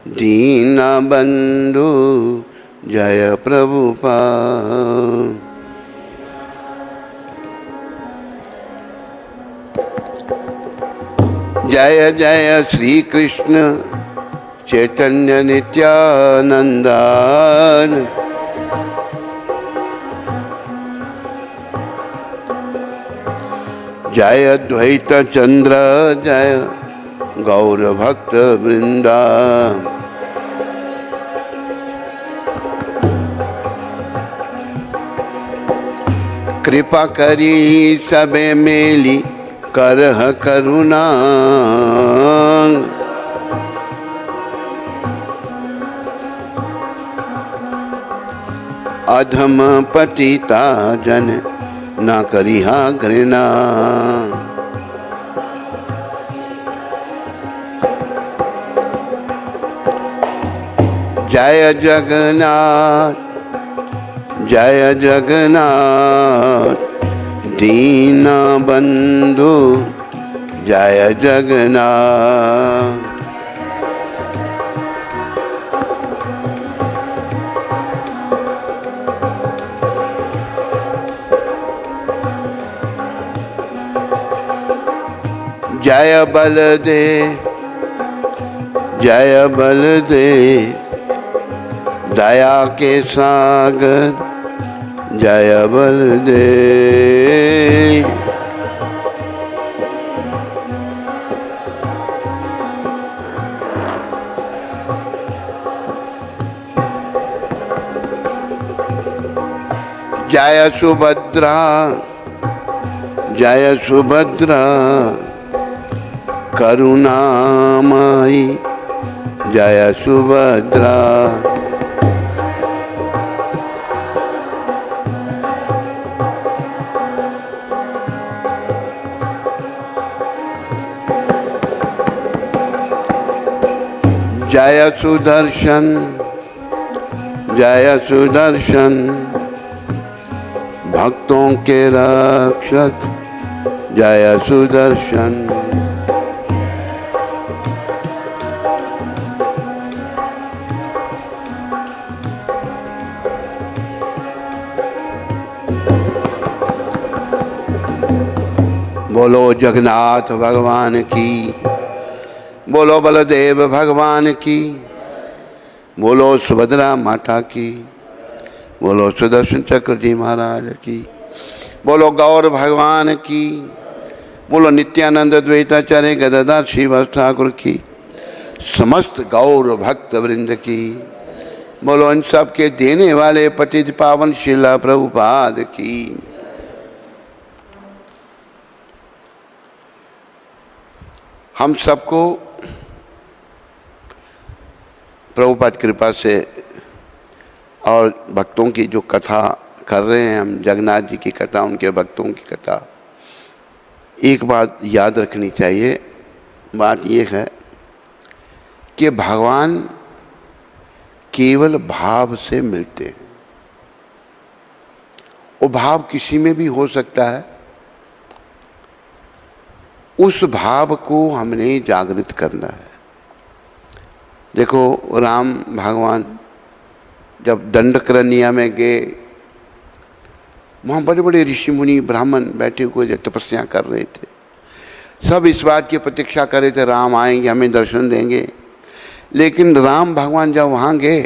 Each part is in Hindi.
दीन बंधु जय प्रभुपाद। जय जय श्री कृष्ण चैतन्य नित्यानंद। जय द्वैत चंद्र जय गौर भक्त वृंदा। कृपा करी सबे मेली करह करुणा। अधम पतिता जन न करिहा घृणा। जय जगन्नाथ जय जगन्नाथ दीन बंधु जय जगन्नाथ। जय बलदेव जय बलदेव दया के सागर जय बलदेव। जय सुभद्रा जय सुभद्रा करुणामयी जय सुभद्रा। जय सुदर्शन जय सुदर्शन भक्तों के रक्षक जय सुदर्शन। बोलो जगन्नाथ भगवान की, बोलो बलदेव भगवान की, बोलो सुभद्रा माता की, बोलो सुदर्शन चक्र जी महाराज की, बोलो गौर भगवान की, बोलो नित्यानंद द्वैताचार्य गदाधर श्रीवास ठाकुर की, समस्त गौर भक्त वृंद की, बोलो इन सब के देने वाले पतित पावन शिला प्रभुपाद की। हम सबको प्रभुपाद कृपा से और भक्तों की जो कथा कर रहे हैं हम, जगन्नाथ जी की कथा, उनके भक्तों की कथा, एक बात याद रखनी चाहिए। बात ये है कि भगवान केवल भाव से मिलते हैं। वो भाव किसी में भी हो सकता है। उस भाव को हमने जागृत करना है। देखो राम भगवान जब दंडकारण्य में गए, वहाँ बड़े बड़े ऋषि मुनि ब्राह्मण बैठे हुए तपस्या कर रहे थे। सब इस बात की प्रतीक्षा कर रहे थे राम आएंगे हमें दर्शन देंगे। लेकिन राम भगवान जब वहाँ गए,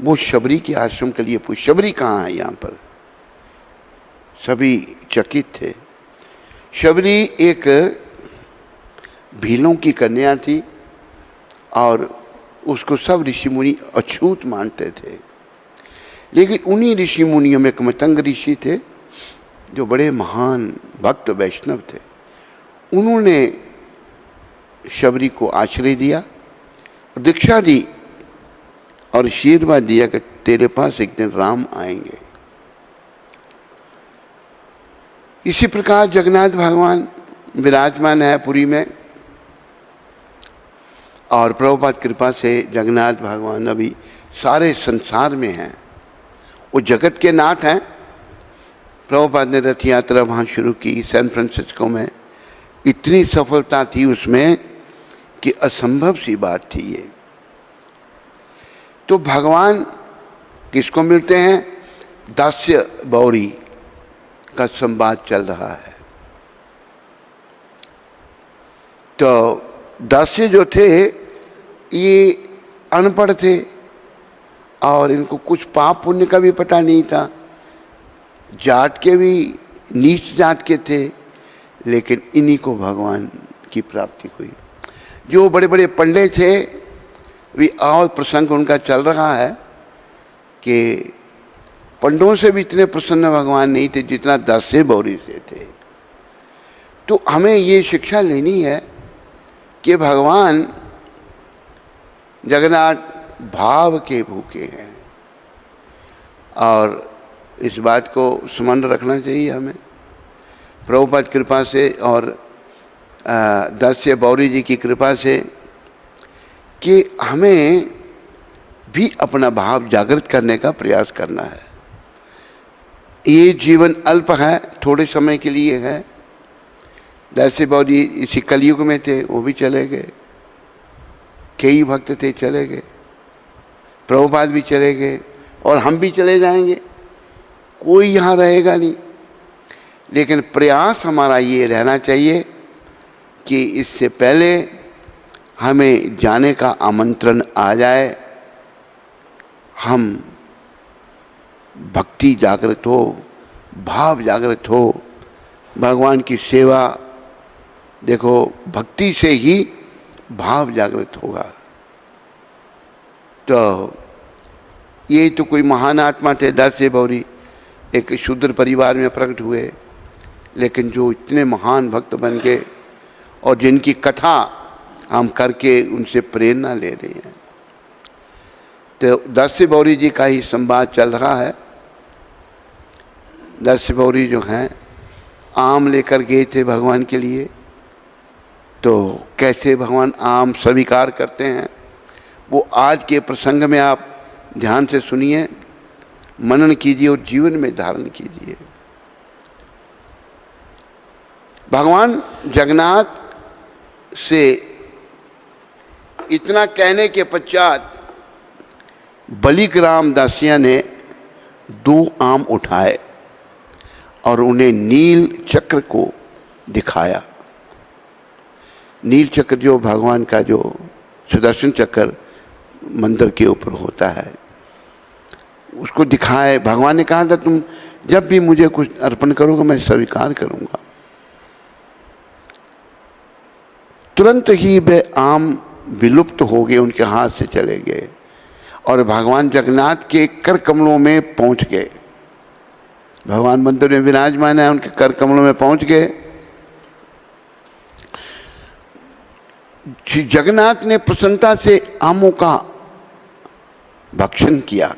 वो शबरी के आश्रम के लिए पूछे शबरी कहाँ है यहाँ पर। सभी चकित थे। शबरी एक भीलों की कन्या थी और उसको सब ऋषि मुनि अछूत मानते थे। लेकिन उन्हीं ऋषि मुनियों में एक मतंग ऋषि थे जो बड़े महान भक्त वैष्णव थे। उन्होंने शबरी को आश्रय दिया, दीक्षा दी और आशीर्वाद दिया कि तेरे पास एक दिन राम आएंगे। इसी प्रकार जगन्नाथ भगवान विराजमान है पुरी में और प्रभुपाद कृपा से जगन्नाथ भगवान अभी सारे संसार में हैं। वो जगत के नाथ हैं। प्रभुपाद ने रथ यात्रा वहाँ शुरू की सैन फ्रांसिस्को में। इतनी सफलता थी उसमें कि असंभव सी बात थी ये। तो भगवान किसको मिलते हैं? दास्य बौरी का संवाद चल रहा है। तो दास्य जो थे ये अनपढ़ थे और इनको कुछ पाप पुण्य का भी पता नहीं था, जात के भी नीच जात के थे, लेकिन इन्हीं को भगवान की प्राप्ति हुई। जो बड़े बड़े पंडित थे भी, और प्रसंग उनका चल रहा है कि पंडों से भी इतने प्रसन्न भगवान नहीं थे जितना दास्य बौरी से थे। तो हमें ये शिक्षा लेनी है कि भगवान जगन्नाथ भाव के भूखे हैं और इस बात को स्मरण रखना चाहिए हमें। प्रभुपाद कृपा से और दास्य बौरी जी की कृपा से कि हमें भी अपना भाव जागृत करने का प्रयास करना है। ये जीवन अल्प है, थोड़े समय के लिए है। दास्य बौरी इसी कलयुग में थे, वो भी चले गए। कई भक्त थे, चले गए। प्रभुपाद भी चले गए और हम भी चले जाएंगे, कोई यहाँ रहेगा नहीं। लेकिन प्रयास हमारा ये रहना चाहिए कि इससे पहले हमें जाने का आमंत्रण आ जाए, हम भक्ति जागृत हो, भाव जागृत हो, भगवान की सेवा। देखो, भक्ति से ही भाव जागृत होगा। तो ये तो कोई महान आत्मा थे दास्य बौरी, एक शूद्र परिवार में प्रकट हुए, लेकिन जो इतने महान भक्त बन गए और जिनकी कथा हम करके उनसे प्रेरणा ले रहे हैं। तो दास्य बौरी जी का ही संवाद चल रहा है। दास्य बौरी जो हैं आम लेकर गए थे भगवान के लिए। तो कैसे भगवान आम स्वीकार करते हैं वो आज के प्रसंग में आप ध्यान से सुनिए, मनन कीजिए और जीवन में धारण कीजिए। भगवान जगन्नाथ से इतना कहने के पश्चात बलिग्राम दासिया ने 2 आम उठाए और उन्हें नील चक्र को दिखाया। नील चक्र जो भगवान का जो सुदर्शन चक्र मंदिर के ऊपर होता है, उसको दिखाए। भगवान ने कहा था तुम जब भी मुझे कुछ अर्पण करोगे मैं स्वीकार करूंगा। तुरंत ही वे आम विलुप्त हो गए, उनके हाथ से चले गए और भगवान जगन्नाथ के कर कमलों में पहुंच गए। भगवान मंदिर में विराजमान है, उनके कर कमलों में पहुंच गए। श्री जगन्नाथ ने प्रसन्नता से आमों का भक्षण किया।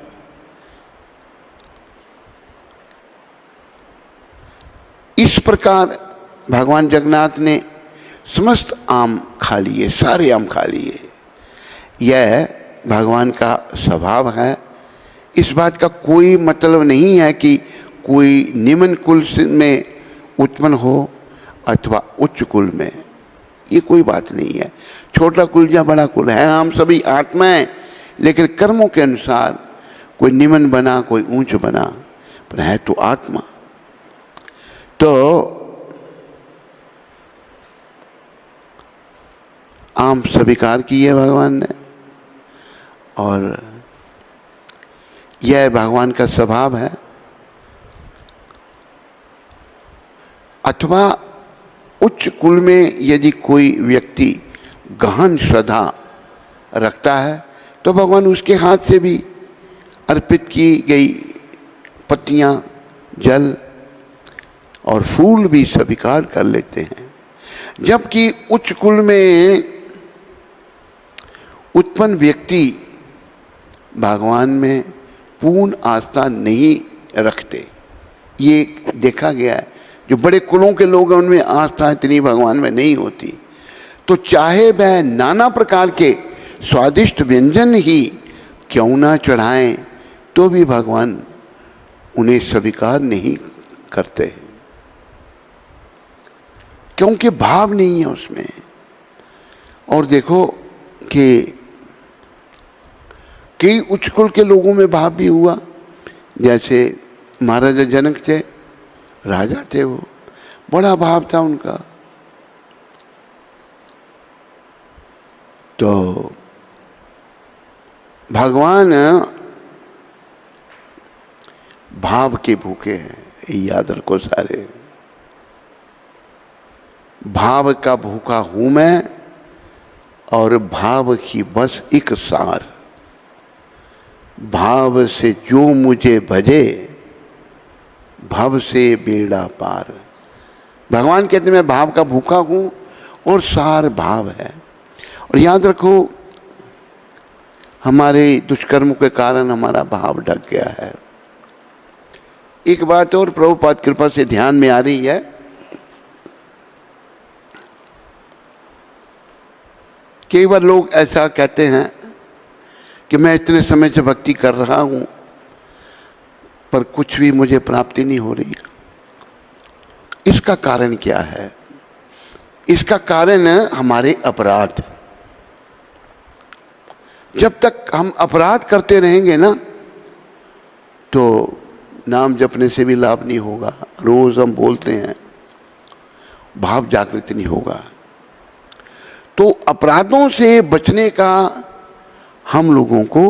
इस प्रकार भगवान जगन्नाथ ने समस्त आम खा लिए, सारे आम खा लिए। यह भगवान का स्वभाव है। इस बात का कोई मतलब नहीं है कि कोई निम्न कुल में उत्पन्न हो अथवा उच्च कुल में, ये कोई बात नहीं है। छोटा कुल या बड़ा कुल है, हम सभी आत्माएं, लेकिन कर्मों के अनुसार कोई निम्न बना, कोई ऊंच बना, पर है तो आत्मा। तो आम स्वीकार किए भगवान ने और यह भगवान का स्वभाव है। अथवा उच्च कुल में यदि कोई व्यक्ति गहन श्रद्धा रखता है तो भगवान उसके हाथ से भी अर्पित की गई पत्तियां, जल और फूल भी स्वीकार कर लेते हैं। जबकि उच्च कुल में उत्पन्न व्यक्ति भगवान में पूर्ण आस्था नहीं रखते, ये देखा गया है। जो बड़े कुलों के लोग हैं उनमें आस्था इतनी भगवान में नहीं होती। तो चाहे वह नाना प्रकार के स्वादिष्ट व्यंजन ही क्यों ना चढ़ाएं तो भी भगवान उन्हें स्वीकार नहीं करते, क्योंकि भाव नहीं है उसमें। और देखो कि कई उच्च कुल के लोगों में भाव भी हुआ, जैसे महाराजा जनक थे, राजा थे, वो बड़ा भाव था उनका। तो भगवान भाव के भूखे हैं, ये याद रखो सारे। भाव का भूखा हूं मैं, और भाव की बस एक सार। भाव से जो मुझे भजे, भव से बेड़ा पार। भगवान कहते हैं मैं भाव का भूखा हूं और सार भाव है। और याद रखो, हमारे दुष्कर्म के कारण हमारा भाव ढक गया है। एक बात और प्रभुपाद कृपा से ध्यान में आ रही है, कई बार लोग ऐसा कहते हैं कि मैं इतने समय से भक्ति कर रहा हूं पर कुछ भी मुझे प्राप्ति नहीं हो रही। इसका कारण क्या है? इसका कारण है हमारे अपराध। जब तक हम अपराध करते रहेंगे ना, तो नाम जपने से भी लाभ नहीं होगा। रोज हम बोलते हैं, भाव जागृत नहीं होगा। तो अपराधों से बचने का हम लोगों को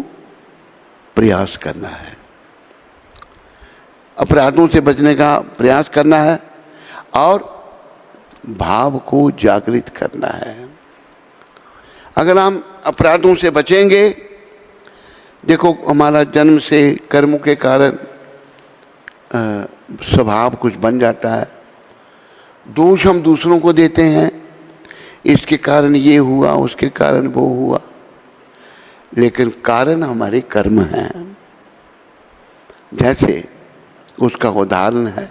प्रयास करना है। अपराधों से बचने का प्रयास करना है और भाव को जागृत करना है। अगर हम अपराधों से बचेंगे, देखो हमारा जन्म से कर्मों के कारण स्वभाव कुछ बन जाता है। दोष हम दूसरों को देते हैं, इसके कारण ये हुआ, उसके कारण वो हुआ, लेकिन कारण हमारे कर्म हैं। जैसे उसका उदाहरण है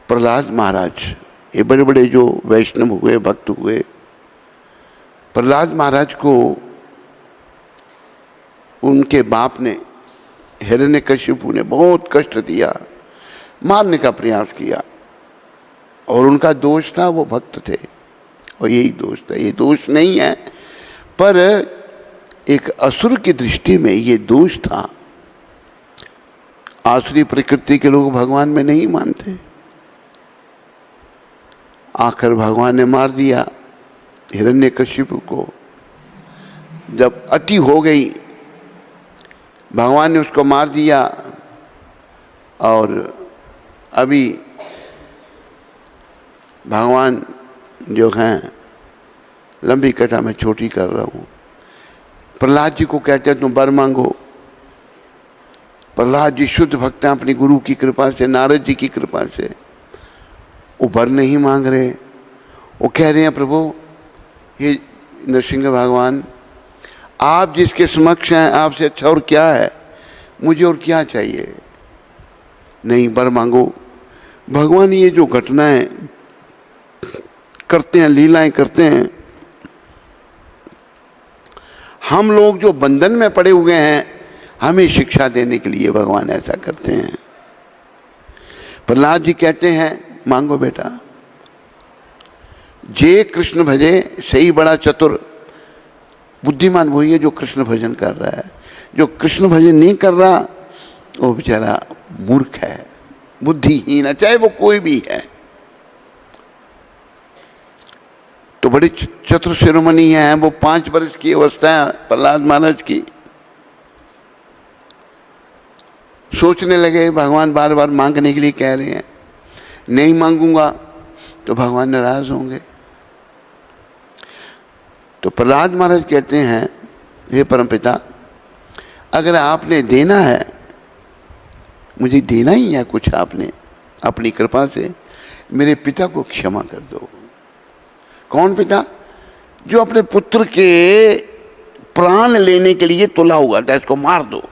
प्रहलाद महाराज। ये बड़े बड़े जो वैष्णव हुए, भक्त हुए, प्रहलाद महाराज को उनके बाप ने, हिरण्यकशिपु ने बहुत कष्ट दिया, मारने का प्रयास किया। और उनका दोष था, वो भक्त थे और यही दोष था। ये दोष नहीं है, पर एक असुर की दृष्टि में ये दोष था। आसुरी प्रकृति के लोग भगवान में नहीं मानते। आखिर भगवान ने मार दिया हिरण्यकशिपु को। जब अति हो गई, भगवान ने उसको मार दिया। और अभी भगवान जो हैं, लंबी कथा में छोटी कर रहा हूँ, प्रहलाद जी को कहते हैं तुम वर मांगो। प्रहलाद जी शुद्ध भक्त हैं, अपनी गुरु की कृपा से, नारद जी की कृपा से। वो वर नहीं मांग रहे, वो कह रहे हैं प्रभु, ये नरसिंह भगवान, आप जिसके समक्ष हैं, आपसे अच्छा और क्या है, मुझे और क्या चाहिए। नहीं, वर मांगो। भगवान ये जो घटनाएं करते हैं, लीलाएं करते हैं, हम लोग जो बंधन में पड़े हुए हैं, हमें शिक्षा देने के लिए भगवान ऐसा करते हैं। प्रहलाद जी कहते हैं मांगो बेटा। जे कृष्ण भजे सही बड़ा चतुर। बुद्धिमान वही है जो कृष्ण भजन कर रहा है। जो कृष्ण भजन नहीं कर रहा, वो बेचारा मूर्ख है, बुद्धिहीन है, चाहे वो कोई भी है। तो बड़ी चतुर शिरोमणि है वो। 5 वर्ष की अवस्था है प्रहलाद महाराज की। सोचने लगे, भगवान बार बार मांगने के लिए कह रहे हैं, नहीं मांगूंगा तो भगवान नाराज होंगे। तो प्रहलाद महाराज कहते हैं, हे परमपिता, अगर आपने देना है, मुझे देना ही है कुछ, आपने अपनी कृपा से मेरे पिता को क्षमा कर दो। कौन पिता? जो अपने पुत्र के प्राण लेने के लिए तुला हुआ था, इसको मार दो।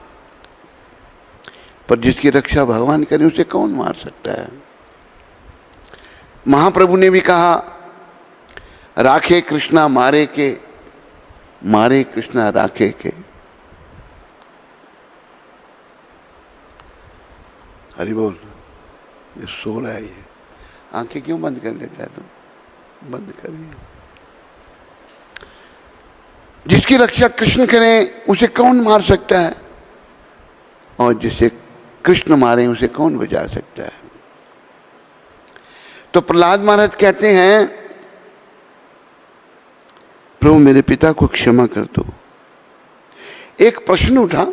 पर जिसकी रक्षा भगवान करे, उसे कौन मार सकता है? महाप्रभु ने भी कहा, राखे कृष्णा मारे के, मारे कृष्णा राखे के। हरि बोल। ये सो रहा है, ये आंखें क्यों बंद कर लेता है? तुम बंद करिए। जिसकी रक्षा कृष्ण करें उसे कौन मार सकता है, और जिसे कृष्ण मारे उसे कौन बचा सकता है। तो प्रहलाद महाराज कहते हैं, प्रभु मेरे पिता को क्षमा कर दो। एक प्रश्न उठा,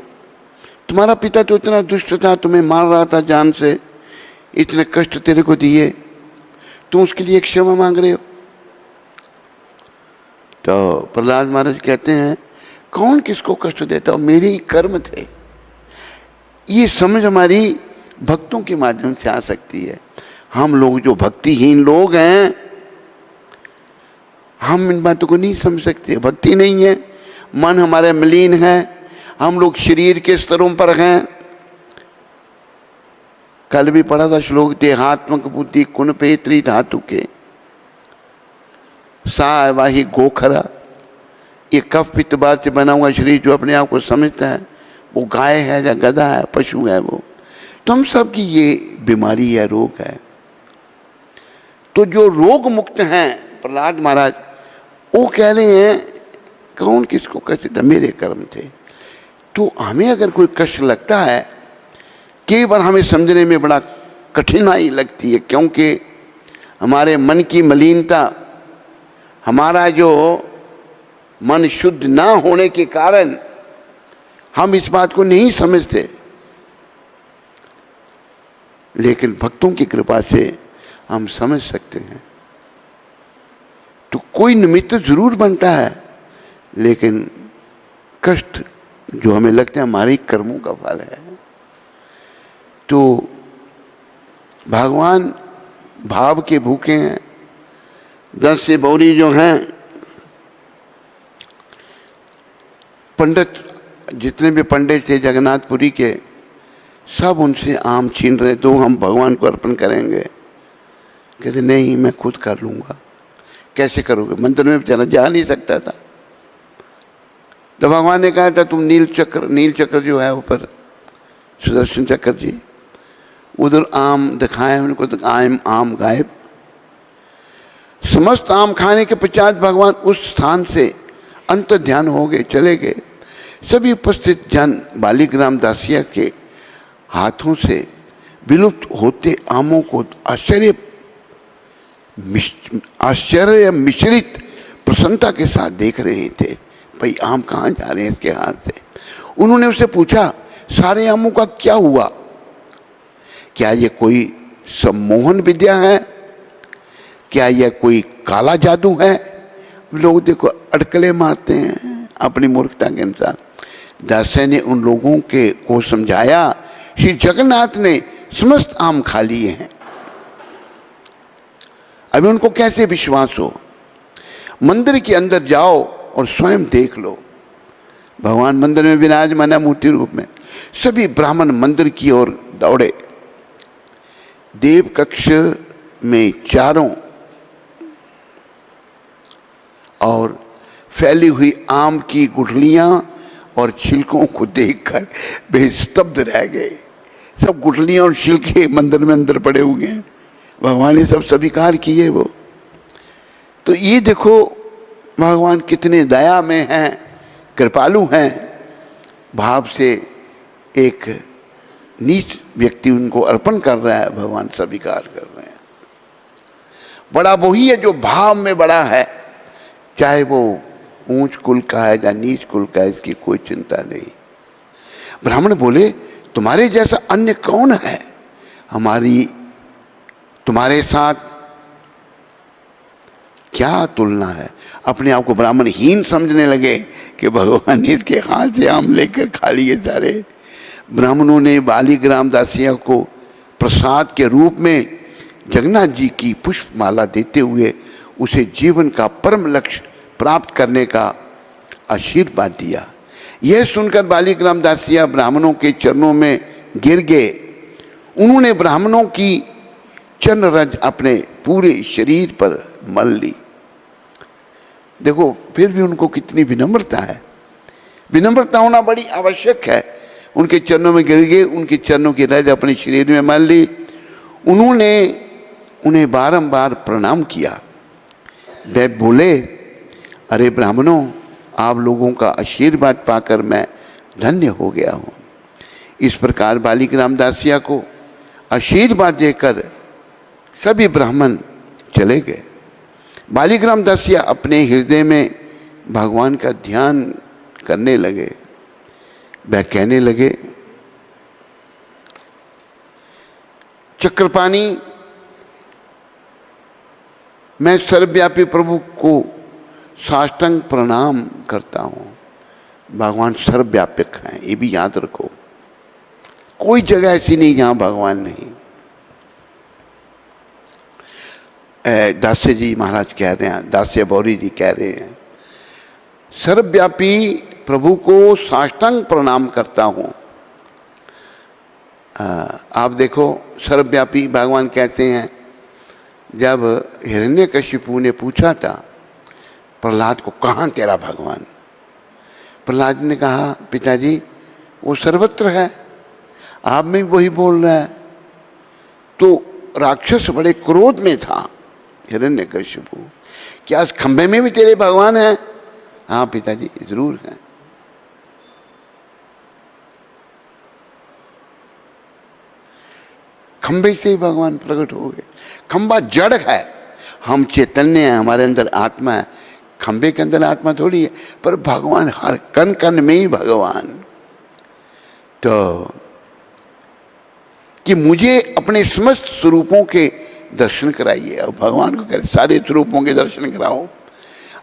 तुम्हारा पिता तो इतना दुष्ट था, तुम्हें मार रहा था जान से, इतने कष्ट तेरे को दिए, तुम उसके लिए क्षमा मांग रहे हो। तो प्रहलाद महाराज कहते हैं, कौन किसको कष्ट देता हो, मेरे ही कर्म थे। ये समझ हमारी भक्तों के माध्यम से आ सकती है। हम लोग जो भक्तिहीन लोग हैं, हम इन बातों को नहीं समझ सकते। भक्ति नहीं है, मन हमारे मलिन है, हम लोग शरीर के स्तरों पर हैं। कल भी पढ़ा था श्लोक, देहात्मक बुद्धि कुन पेत्री धातु के सा वाही गोखरा। ये कफ पित्त बात से बना हुआ शरीर जो अपने आप को समझता है वो गाय है या गधा है, पशु है वो। तो हम सब की ये बीमारी है, रोग है। तो जो रोग मुक्त हैं प्रहलाद महाराज, वो कह रहे हैं कौन किसको कष्ट देता, मेरे कर्म थे। तो हमें अगर कोई कष्ट लगता है, कई बार हमें समझने में बड़ा कठिनाई लगती है, क्योंकि हमारे मन की मलिनता, हमारा जो मन शुद्ध ना होने के कारण हम इस बात को नहीं समझते। लेकिन भक्तों की कृपा से हम समझ सकते हैं। तो कोई निमित्त जरूर बनता है, लेकिन कष्ट जो हमें लगता है हमारे कर्मों का फल है। तो भगवान भाव के भूखे हैं। 10 से बौरी जो हैं, पंडित जितने भी पंडित थे जगन्नाथपुरी के, सब उनसे आम छीन रहे, तो हम भगवान को अर्पण करेंगे। कहते नहीं, मैं खुद कर लूँगा। कैसे करोगे, मंदिर में बेचारा जा नहीं सकता था। तो भगवान ने कहा था तुम नील चक्र जो है ऊपर, सुदर्शन चक्र जी, उधर आम दिखाए उनको, तो आम गायब। समस्त आम खाने के पश्चात भगवान उस स्थान से अंतर ध्यान हो गए, चले गए। सभी उपस्थित जन बालीग्राम दासिया के हाथों से विलुप्त होते आमों को आश्चर्य मिश्रित प्रसन्नता के साथ देख रहे थे। भाई आम कहाँ जा रहे हैं इसके हाथ से। उन्होंने उससे पूछा, सारे आमों का क्या हुआ? क्या ये कोई सम्मोहन विद्या है? क्या यह कोई काला जादू है? लोग देखो अटकले मारते हैं अपनी मूर्खता के अनुसार। दास्य ने उन लोगों को समझाया, श्री जगन्नाथ ने समस्त आम खा लिए हैं। अभी उनको कैसे विश्वास हो? मंदिर के अंदर जाओ और स्वयं देख लो। भगवान मंदिर में विराजमान है मूर्ति रूप में। सभी ब्राह्मण मंदिर की ओर दौड़े। देव कक्ष में चारों और फैली हुई आम की गुठलियां और छिलकों को देखकर वे स्तब्ध रह गए। सब गुठलियां और छिलके मंदिर में अंदर पड़े हुए हैं। भगवान ने सब स्वीकार किए वो। तो ये देखो भगवान कितने दया में हैं, कृपालु हैं। भाव से एक नीच व्यक्ति उनको अर्पण कर रहा है, भगवान स्वीकार कर रहे हैं। बड़ा वही है जो भाव में बड़ा है, चाहे वो ऊंच कुल का है या नीच कुल का है, इसकी कोई चिंता नहीं। ब्राह्मण बोले, तुम्हारे जैसा अन्य कौन है? तुम्हारे साथ क्या तुलना है? अपने आप को ब्राह्मण हीन समझने लगे कि भगवान ने इसके हाथ से आम लेकर खा लिए सारे। ब्राह्मणों ने बालीग्राम दासिया को प्रसाद के रूप में जगन्नाथ जी की पुष्पमाला देते हुए उसे जीवन का परम लक्ष्य प्राप्त करने का आशीर्वाद दिया। यह सुनकर बालीग्राम दासिया ब्राह्मणों के चरणों में गिर गए। उन्होंने ब्राह्मणों की चरण रज अपने पूरे शरीर पर मल ली। देखो फिर भी उनको कितनी विनम्रता है। विनम्रता होना बड़ी आवश्यक है। उनके चरणों में गिर गए, उनके चरणों की रज अपने शरीर में मल ली। उन्होंने उन्हें बारंबार प्रणाम किया। वे बोले, अरे ब्राह्मणों, आप लोगों का आशीर्वाद पाकर मैं धन्य हो गया हूँ। इस प्रकार बालिक रामदासिया को आशीर्वाद देकर सभी ब्राह्मण चले गए। बालिक रामदासिया अपने हृदय में भगवान का ध्यान करने लगे। वह कहने लगे, चक्रपाणी, मैं सर्वव्यापी प्रभु को साष्टांग प्रणाम करता हूँ। भगवान सर्वव्यापक हैं, ये भी याद रखो। कोई जगह ऐसी नहीं जहाँ भगवान नहीं। दास्य जी महाराज कह रहे हैं, दास्य बौरी जी कह रहे हैं, सर्वव्यापी प्रभु को साष्टांग प्रणाम करता हूँ। आप देखो, सर्वव्यापी भगवान कहते हैं। जब हिरण्यकशिपु ने पूछा था प्रहलाद को, कहाँ तेरा भगवान? प्रहलाद ने कहा, पिताजी वो सर्वत्र है, आप में वही बोल रहा है। तो राक्षस बड़े क्रोध में था हिरण्यकशिपु, क्या इस खंभे में भी तेरे भगवान है? हाँ पिताजी जरूर है। खंभे से ही भगवान प्रकट हो गए। खंभा जड़ है, हम चैतन्य हैं, हमारे अंदर आत्मा है। खंभे के अंदर आत्मा थोड़ी है, पर भगवान हर कण कण में ही भगवान। तो कि मुझे अपने समस्त स्वरूपों के दर्शन कराइए। अब भगवान को कह रहे सारे स्वरूपों के दर्शन कराओ,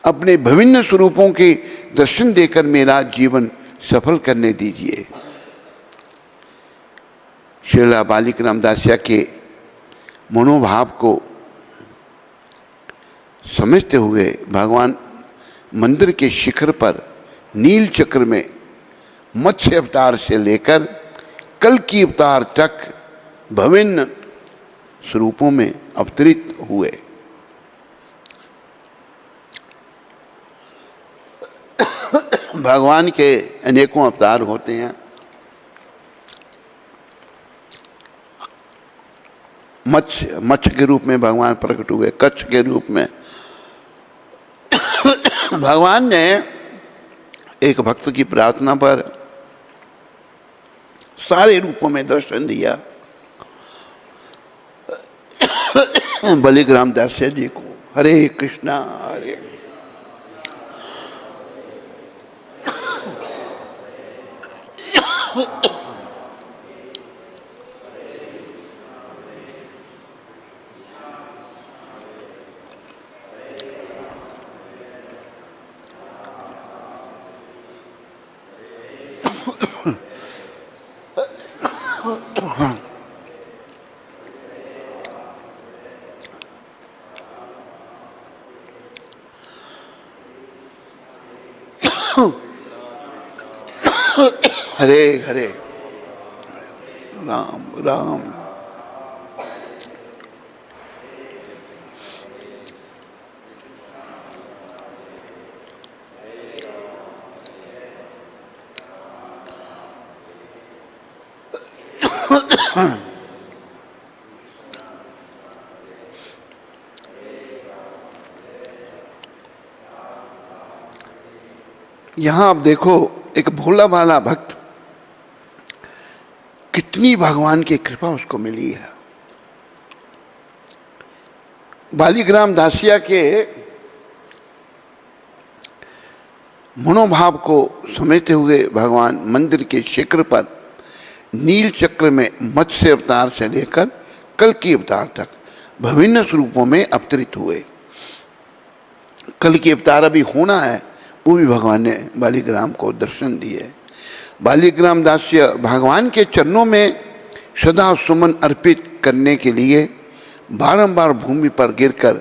अपने विभिन्न स्वरूपों के दर्शन देकर मेरा जीवन सफल करने दीजिए। श्रीला बालिक रामदासिया के मनोभाव को समझते हुए भगवान मंदिर के शिखर पर नील चक्र में मत्स्य अवतार से लेकर कल की अवतार तक विभिन्न स्वरूपों में अवतरित हुए। भगवान के अनेकों अवतार होते हैं। मत्स्य के रूप में भगवान प्रकट हुए, कच्छ के रूप में। भगवान ने एक भक्त की प्रार्थना पर सारे रूपों में दर्शन दिया। बालिक रामदासिया जी को हरे कृष्णा हरे हरे हरे राम राम। यहां आप देखो, एक भोला भाला भक्त, कितनी भगवान की कृपा उसको मिली है। बालिक रामदासिया के मनोभाव को समझते हुए भगवान मंदिर के शिखर पर नील चक्र में मत्स्य अवतार से लेकर कल की अवतार तक विभिन्न स्वरूपों में अवतरित हुए। कल की अवतार अभी होना है, वो भी भगवान ने बालिक राम को दर्शन दिए। बालिक रामदासिया भगवान के चरणों में सदा सुमन अर्पित करने के लिए बारंबार भूमि पर गिरकर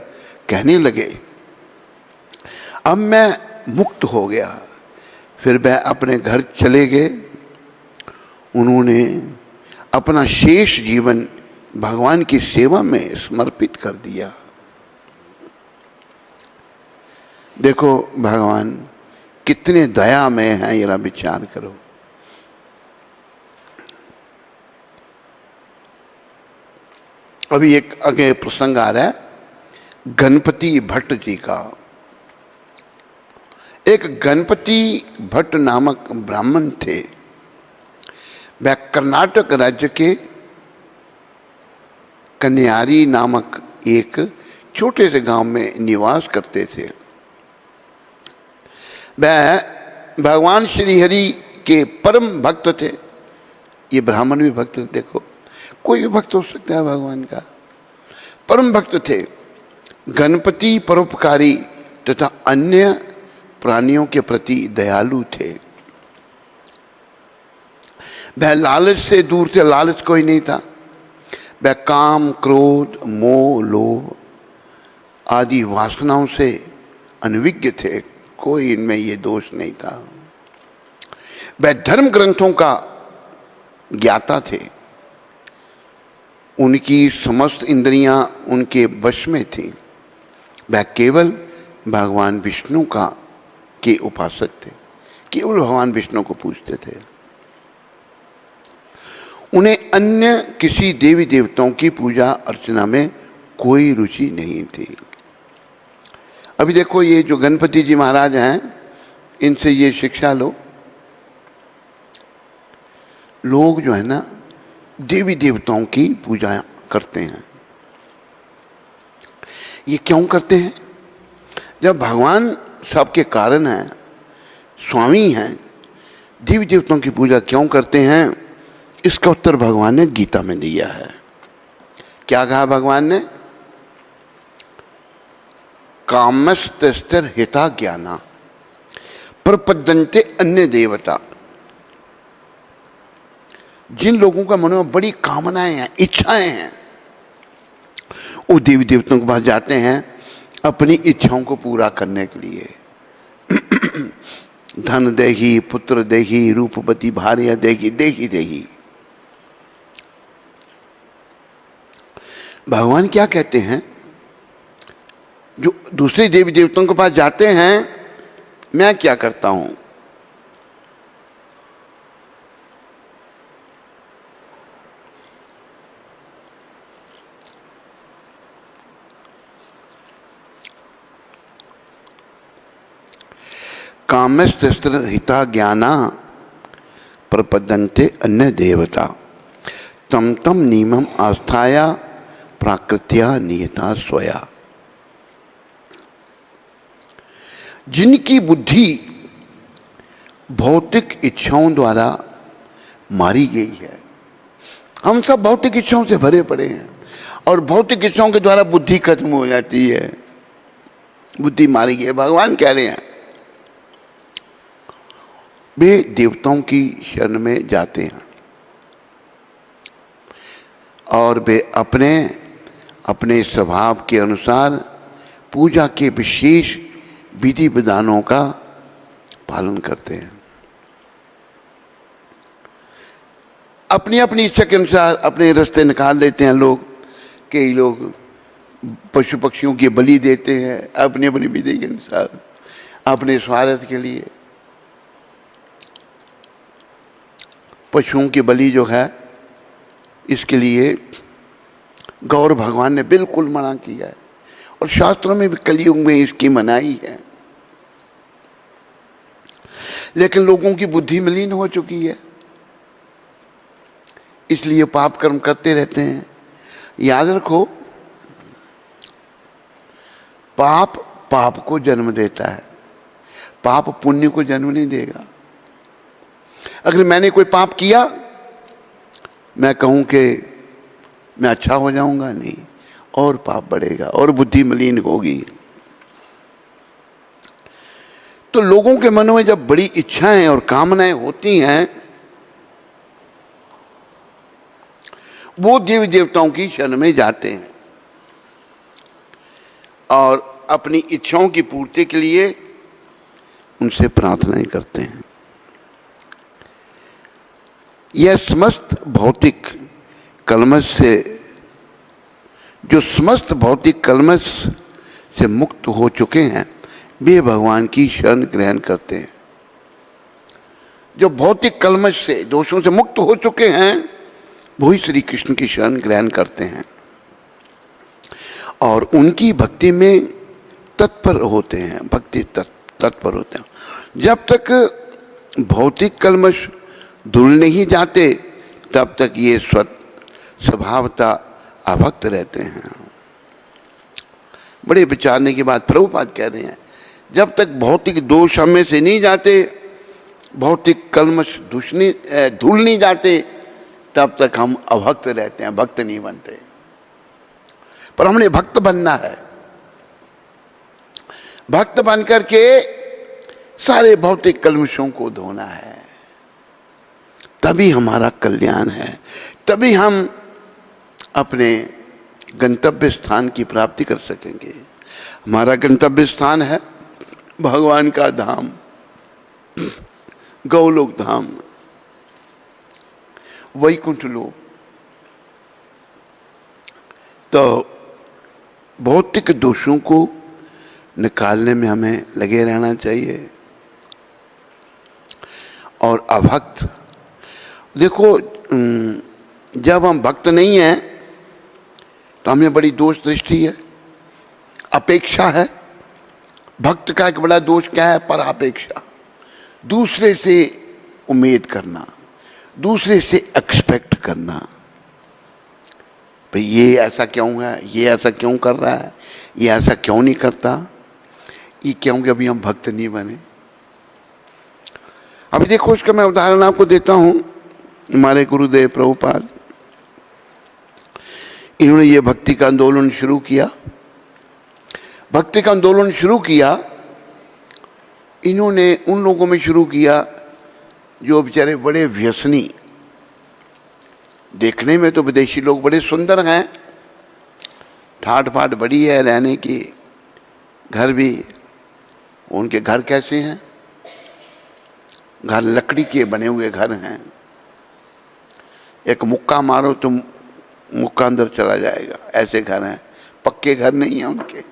कहने लगे, अब मैं मुक्त हो गया। फिर वह अपने घर चले गए। उन्होंने अपना शेष जीवन भगवान की सेवा में समर्पित कर दिया। देखो भगवान कितने दयामय हैं, जरा विचार करो। अभी एक आगे प्रसंग आ रहा है गणपति भट्ट जी का। एक गणपति भट्ट नामक ब्राह्मण थे। वह कर्नाटक राज्य के कन्यारी नामक एक छोटे से गांव में निवास करते थे। वह भगवान श्री हरि के परम भक्त थे। ये ब्राह्मण भी भक्त थे, देखो कोई भी भक्त हो सकता है भगवान का। परम भक्त थे, गणपति परोपकारी तथा अन्य प्राणियों के प्रति दयालु थे। वह लालच से दूर थे, लालच कोई नहीं था। वह काम, क्रोध, मोह, लोभ आदि वासनाओं से अनविज्ञ थे, कोई इनमें ये दोष नहीं था। वह धर्म ग्रंथों का ज्ञाता थे। उनकी समस्त इंद्रियां उनके वश में थीं। वह केवल भगवान विष्णु के उपासक थे, केवल भगवान विष्णु को पूजते थे। उन्हें अन्य किसी देवी देवताओं की पूजा अर्चना में कोई रुचि नहीं थी। अभी देखो ये जो गणपति जी महाराज हैं, इनसे ये शिक्षा लो। लोग जो है ना देवी देवताओं की पूजा करते हैं। ये क्यों करते हैं? जब भगवान सबके कारण हैं, स्वामी हैं, देवी देवताओं की पूजा क्यों करते हैं? इसका उत्तर भगवान ने गीता में दिया है। क्या कहा भगवान ने? कामस्त्यर हिता ज्ञाना प्रपद्यन्ते अन्य देवता। जिन लोगों का मन में बड़ी कामनाएं हैं, इच्छाएं हैं, वो देवी देवताओं के पास जाते हैं अपनी इच्छाओं को पूरा करने के लिए। धन देही, पुत्र देही, रूपवती भार्या देही, देही देही। भगवान क्या कहते हैं? जो दूसरे देवी देवताओं के पास जाते हैं, मैं क्या करता हूं? कामस्त्यर हिता ज्ञाना प्रपद्यन्ते अन्य देवता तम तम नियमम आस्थाया प्राकृत्या नियता स्वया। जिनकी बुद्धि भौतिक इच्छाओं द्वारा मारी गई है, हम सब भौतिक इच्छाओं से भरे पड़े हैं और भौतिक इच्छाओं के द्वारा बुद्धि खत्म हो जाती है, बुद्धि मारी गई है। भगवान कह रहे हैं वे देवताओं की शरण में जाते हैं और वे अपने अपने स्वभाव के अनुसार पूजा के विशेष विधि विधानों का पालन करते हैं। अपनी अपनी इच्छा के अनुसार अपने रास्ते निकाल लेते हैं लोग। कई लोग पशु पक्षियों की बलि देते हैं अपनी अपनी विधि के अनुसार, अपने स्वार्थ के लिए। पशुओं की बलि जो है, इसके लिए गौर भगवान ने बिल्कुल मना किया है और शास्त्रों में भी कलयुग में इसकी मनाही है। लेकिन लोगों की बुद्धि मलिन हो चुकी है, इसलिए पाप कर्म करते रहते हैं। याद रखो, पाप पाप को जन्म देता है, पाप पुण्य को जन्म नहीं देगा। अगर मैंने कोई पाप किया, मैं कहूं कि मैं अच्छा हो जाऊंगा, नहीं, और पाप बढ़ेगा और बुद्धि मलिन होगी। तो लोगों के मनों में जब बड़ी इच्छाएं और कामनाएं होती हैं, वो देवी देवताओं की शरण में जाते हैं और अपनी इच्छाओं की पूर्ति के लिए उनसे प्रार्थनाएं करते हैं। यह समस्त भौतिक कलमश से, जो समस्त भौतिक कलमश से मुक्त हो चुके हैं, वे भगवान की शरण ग्रहण करते हैं। जो भौतिक कलमश से, दोषों से मुक्त हो चुके हैं, वही श्री कृष्ण की शरण ग्रहण करते हैं और उनकी भक्ति में तत्पर होते हैं, भक्ति तत्पर होते हैं। जब तक भौतिक कल्मश धुल नहीं जाते तब तक ये स्वभावतः अभक्त रहते हैं। बड़े विचारने की बात प्रभुपाद कह रहे हैं, जब तक भौतिक दोष हमें से नहीं जाते, भौतिक कल्मश धुल नहीं जाते, तब तक हम अभक्त रहते हैं, भक्त नहीं बनते। पर हमने भक्त बनना है। भक्त बन करके सारे भौतिक कल्मशों को धोना है, तभी हमारा कल्याण है, तभी हम अपने गंतव्य स्थान की प्राप्ति कर सकेंगे। हमारा गंतव्य स्थान है भगवान का धाम, गौलोक धाम, वैकुंठ लोक। तो भौतिक दोषों को निकालने में हमें लगे रहना चाहिए। और अभक्त, देखो जब हम भक्त नहीं हैं तो हमें बड़ी दोष दृष्टि है, अपेक्षा है। भक्त का एक बड़ा दोष क्या है? परापेक्षा, दूसरे से उम्मीद करना, दूसरे से एक्सपेक्ट करना। भाई ये ऐसा क्यों है, ये ऐसा क्यों कर रहा है, ये ऐसा क्यों नहीं करता, ये क्यों कि अभी हम भक्त नहीं बने। अभी देखो इसका मैं उदाहरण आपको देता हूं। हमारे गुरुदेव प्रभुपाद, इन्होंने ये भक्ति का आंदोलन शुरू किया। भक्ति का आंदोलन शुरू किया इन्होंने उन लोगों में शुरू किया जो बेचारे बड़े व्यसनी, देखने में तो विदेशी लोग बड़े सुंदर हैं, ठाट फाट बड़ी है रहने की, घर भी, उनके घर कैसे हैं? घर लकड़ी के बने हुए घर हैं, एक मुक्का मारो तो मुक्का अंदर चला जाएगा, ऐसे घर हैं, पक्के घर नहीं हैं उनके।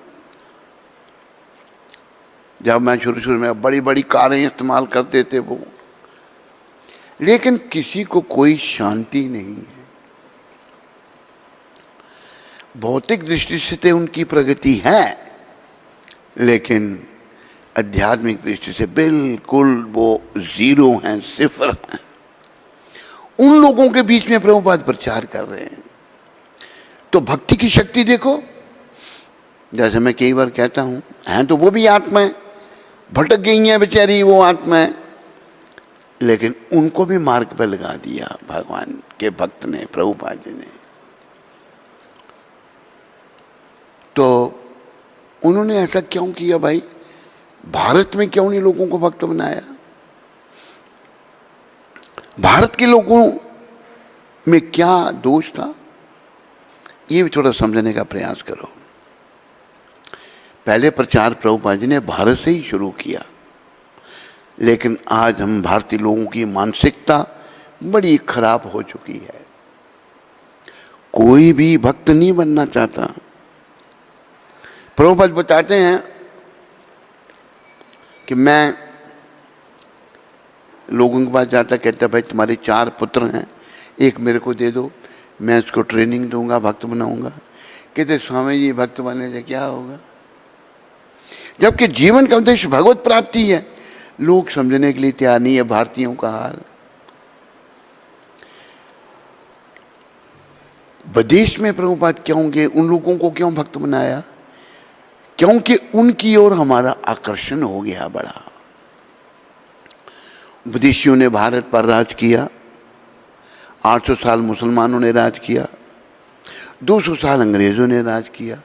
जब मैं शुरू में बड़ी बड़ी कारें इस्तेमाल करते थे वो, लेकिन किसी को कोई शांति नहीं है। भौतिक दृष्टि से तो उनकी प्रगति है, लेकिन आध्यात्मिक दृष्टि से बिल्कुल वो जीरो हैं, सिफर हैं। उन लोगों के बीच में प्रभुपाद प्रचार कर रहे हैं। तो भक्ति की शक्ति देखो, जैसे मैं कई बार कहता हूं, हैं तो वो भी आत्माएं, भटक गई हैं बेचारी वो आत्माएं, लेकिन उनको भी मार्ग पर लगा दिया भगवान के भक्त ने, प्रभुपाद जी ने। तो उन्होंने ऐसा क्यों किया भाई? भारत में क्यों नहीं लोगों को भक्त बनाया? भारत के लोगों में क्या दोष था, ये भी थोड़ा समझने का प्रयास करो। पहले प्रचार प्रभुपाद जी ने भारत से ही शुरू किया, लेकिन आज हम भारतीय लोगों की मानसिकता बड़ी खराब हो चुकी है। कोई भी भक्त नहीं बनना चाहता। प्रभुपाद बताते हैं कि मैं लोगों के पास जाता, कहता भाई तुम्हारे 4 पुत्र हैं, एक मेरे को दे दो, मैं इसको ट्रेनिंग दूंगा, भक्त बनाऊंगा। कहते स्वामी जी भक्त बनने से क्या होगा? जबकि जीवन का उद्देश्य भगवत प्राप्ति है। लोग समझने के लिए तैयार नहीं है भारतीयों का हाल। विदेश में प्रभुपाद क्यों गए, उन लोगों को क्यों भक्त बनाया? क्योंकि उनकी ओर हमारा आकर्षण हो गया बड़ा। विदेशियों ने भारत पर राज किया, 800 साल मुसलमानों ने राज किया, 200 साल अंग्रेजों ने राज किया,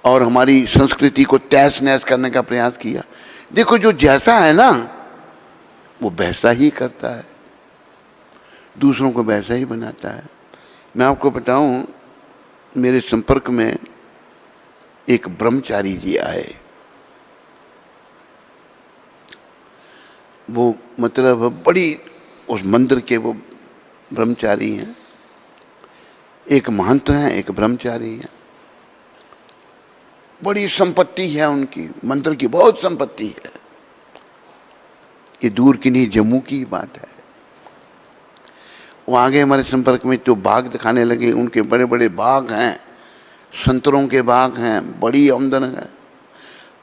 और हमारी संस्कृति को तहस नहस करने का प्रयास किया। देखो जो जैसा है ना वो वैसा ही करता है, दूसरों को वैसा ही बनाता है। मैं आपको बताऊं, मेरे संपर्क में एक ब्रह्मचारी जी आए। वो मतलब बड़ी उस मंदिर के वो ब्रह्मचारी हैं, एक महंत हैं, एक ब्रह्मचारी हैं। बड़ी संपत्ति है उनकी, मंदिर की बहुत संपत्ति है। ये दूर की नहीं, जम्मू की बात है। वो आगे हमारे संपर्क में तो बाग दिखाने लगे, उनके बड़े बड़े बाग हैं, संतरों के बाग हैं, बड़ी आमदन है।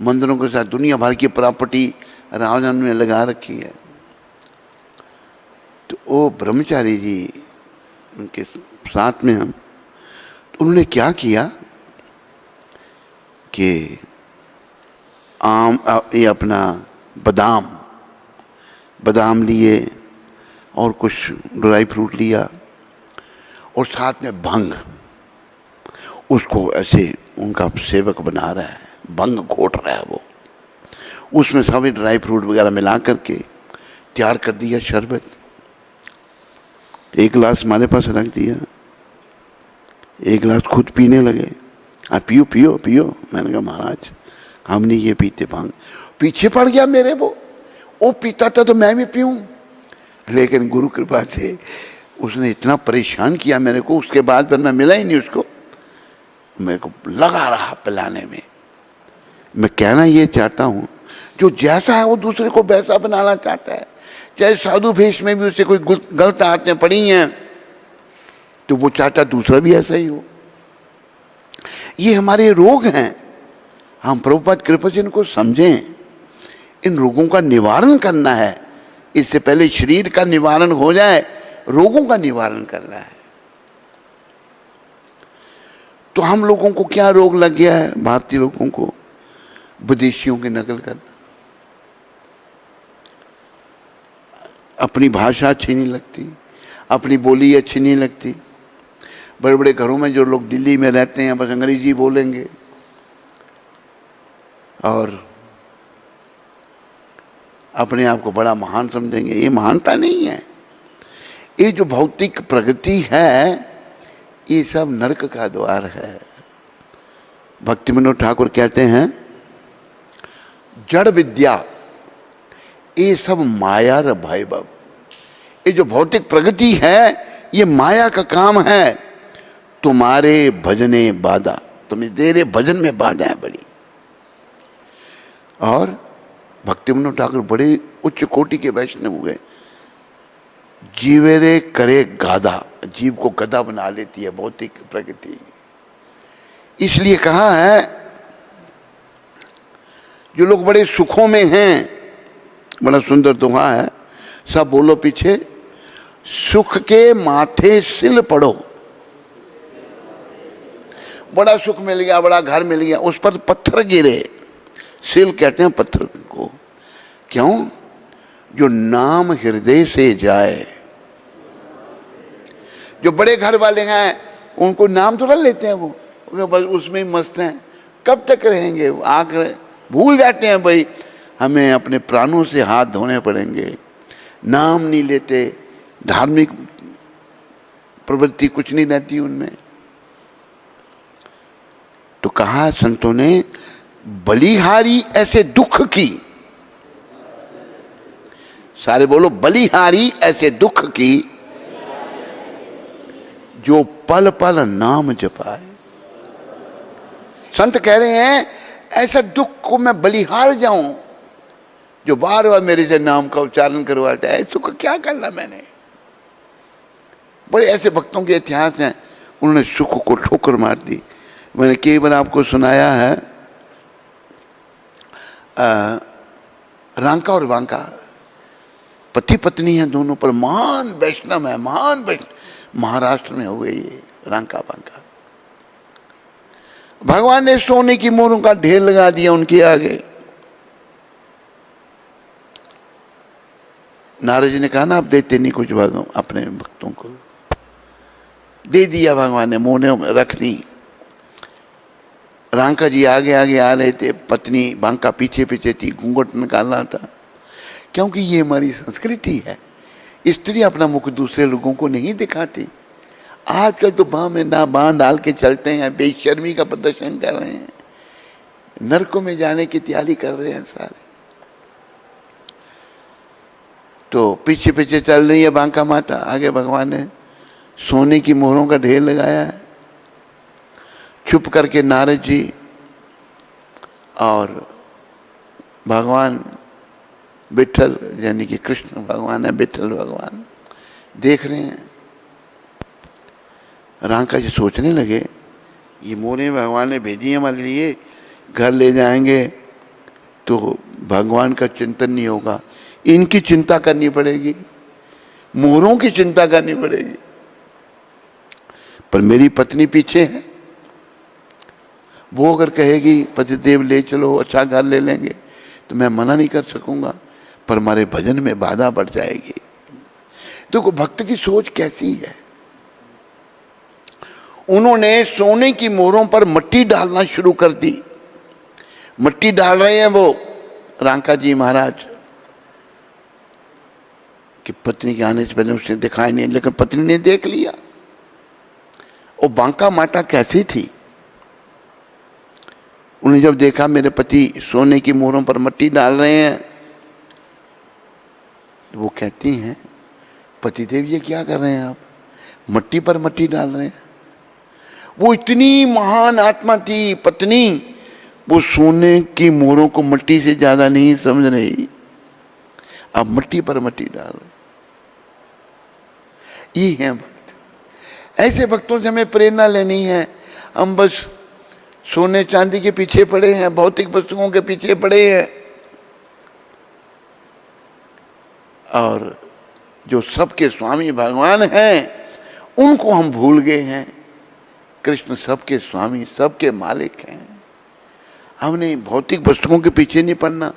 मंदिरों के साथ दुनिया भर की प्रॉपर्टी रावण ने लगा रखी है। तो वो ब्रह्मचारी जी उनके साथ में हम, तो उन्होंने क्या किया कि ये अपना बादाम लिए और कुछ ड्राई फ्रूट लिया और साथ में भंग, उसको ऐसे उनका सेवक बना रहा है, भंग घोट रहा है वो, उसमें सभी ड्राई फ्रूट वगैरह मिला करके तैयार कर दिया शरबत। एक गिलास हमारे पास रख दिया, एक गिलास खुद पीने लगे। पियो पियो पियो। मैंने कहा महाराज हम नहीं ये पीते भांग। पीछे पड़ गया मेरे वो पीता था तो मैं भी पीऊं। लेकिन गुरु कृपा से उसने इतना परेशान किया मेरे को, उसके बाद फिर मैं मिला ही नहीं उसको, मेरे को लगा रहा पिलाने में। मैं कहना ये चाहता हूँ, जो जैसा है वो दूसरे को वैसा बनाना चाहता है। चाहे साधु भेष में भी उसे कोई गलत आदतें पड़ी हैं तो वो चाहता दूसरा भी ऐसा ही हो। ये हमारे रोग हैं, हम प्रभुपाद कृपा से इनको समझें। इन रोगों का निवारण करना है, इससे पहले शरीर का निवारण हो जाए, रोगों का निवारण करना है। तो हम लोगों को क्या रोग लग गया है, भारतीय लोगों को? विदेशियों की नकल करना, अपनी भाषा अच्छी नहीं लगती, अपनी बोली अच्छी नहीं लगती। बड़े बड़े घरों में जो लोग दिल्ली में रहते हैं बस अंग्रेजी बोलेंगे और अपने आप को बड़ा महान समझेंगे। ये महानता नहीं है। ये जो भौतिक प्रगति है ये सब नरक का द्वार है। भक्ति मनोहर ठाकुर कहते हैं जड़ विद्या ये सब माया र वैभव। ये जो भौतिक प्रगति है ये माया का काम है। तुम्हारे भजने बाधा, तुम्हें तेरे भजन में बाधा है बड़ी। और भक्ति मनोहर ठाकुर बड़े उच्च कोटि के वैष्णव हुए। जीवेरे करे गाधा, जीव को गधा बना लेती है भौतिक प्रगति। इसलिए कहा है जो लोग बड़े सुखों में हैं, बड़ा सुंदर दोहा है, सब बोलो पीछे, सुख के माथे सिल पड़ो। बड़ा सुख मिल गया, बड़ा घर मिल गया, उस पर पत्थर गिरे। सिल कहते हैं पत्थर को। क्यों? जो नाम हृदय से जाए। जो बड़े घर वाले हैं उनको नाम थोड़ा लेते हैं वो, बस उसमें ही मस्त हैं। कब तक रहेंगे? आकर भूल जाते हैं भाई हमें अपने प्राणों से हाथ धोने पड़ेंगे। नाम नहीं लेते, धार्मिक प्रवृत्ति कुछ नहीं रहती उनमें। तो कहा संतों ने, बलिहारी ऐसे दुख की, सारे बोलो, बलिहारी ऐसे दुख की जो पल पल नाम जपाए। संत कह रहे हैं ऐसा दुख को मैं बलिहार जाऊं जो बार बार मेरे से नाम का उच्चारण करवाता है। सुख क्या करना मैंने। बड़े ऐसे भक्तों के इतिहास हैं, उन्होंने सुख को ठोकर मार दी। मैंने कई बार आपको सुनाया है, रांका और बांका पति पत्नी हैं दोनों, पर महान वैष्णव है, महान वैष्णव। महाराष्ट्र में हो गई ये रांका बांका। भगवान ने सोने की मोहरों का ढेर लगा दिया उनके आगे। नारद जी ने कहा ना आप देते नहीं कुछ, भगवान अपने भक्तों को दे दिया। भगवान ने मोहरे में रख दी। रांका जी आगे आगे आ रहे थे, पत्नी बांका पीछे पीछे थी, घूंघट निकालना था। क्योंकि ये हमारी संस्कृति है, स्त्री अपना मुख दूसरे लोगों को नहीं दिखाती। आजकल तो बाह में ना बाह डाल के चलते हैं, बेशर्मी का प्रदर्शन कर रहे हैं, नरकों में जाने की तैयारी कर रहे हैं सारे। तो पीछे पीछे चल रही है बांका माता, आगे भगवान ने सोने की मोहरों का ढेर लगाया है। चुप करके नारद जी और भगवान विठल, यानी कि कृष्ण भगवान है, विठल भगवान देख रहे हैं। रांका जी सोचने लगे ये मोहरें भगवान ने भेजी हैं हमारे लिए, घर ले जाएंगे तो भगवान का चिंतन नहीं होगा। इनकी चिंता करनी पड़ेगी, मोहरों की चिंता करनी पड़ेगी। पर मेरी पत्नी पीछे है, वो अगर कहेगी पतिदेव ले चलो, अच्छा घर ले लेंगे, तो मैं मना नहीं कर सकूंगा, पर हमारे भजन में बाधा बढ़ जाएगी। देखो भक्त की सोच कैसी है। उन्होंने सोने की मोहरों पर मट्टी डालना शुरू कर दी। मट्टी डाल रहे हैं वो रांका जी महाराज कि पत्नी के आने से पहले उसने दिखाई नहीं, लेकिन पत्नी ने देख लिया। और बांका माता कैसी थी, उन्हें जब देखा मेरे पति सोने की मोहरों पर मट्टी डाल रहे हैं, तो वो कहती हैं पतिदेव ये क्या कर रहे हैं आप, मट्टी पर मट्टी डाल रहे हैं। वो इतनी महान आत्मा थी पत्नी, वो सोने की मोहरों को मट्टी से ज्यादा नहीं समझ रही, अब मट्टी पर मट्टी डाल रहे। ये है भक्त। ऐसे भक्तों से हमें प्रेरणा लेनी है। हम बस सोने चांदी के पीछे पड़े हैं, भौतिक वस्तुओं के पीछे पड़े हैं, और जो सबके स्वामी भगवान हैं उनको हम भूल गए हैं। कृष्ण सबके स्वामी, सबके मालिक हैं। हमने भौतिक वस्तुओं के पीछे नहीं पड़ना।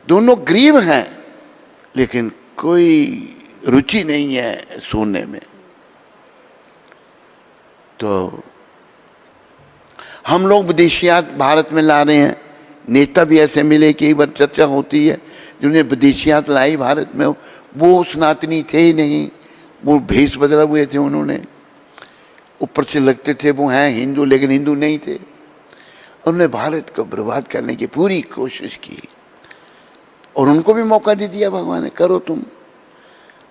दोनों गरीब हैं, लेकिन कोई रुचि नहीं है सोने में। तो हम लोग विदेशियात भारत में ला रहे हैं। नेता भी ऐसे मिले, कई बार चर्चा होती है, जिन्होंने विदेशियात लाई भारत में, वो सनातनी थे ही नहीं, वो भेष बदला हुए थे। उन्होंने ऊपर से लगते थे वो हैं हिंदू, लेकिन हिंदू नहीं थे। उन्होंने भारत को बर्बाद करने की पूरी कोशिश की, और उनको भी मौका दे दिया भगवान ने, करो तुम।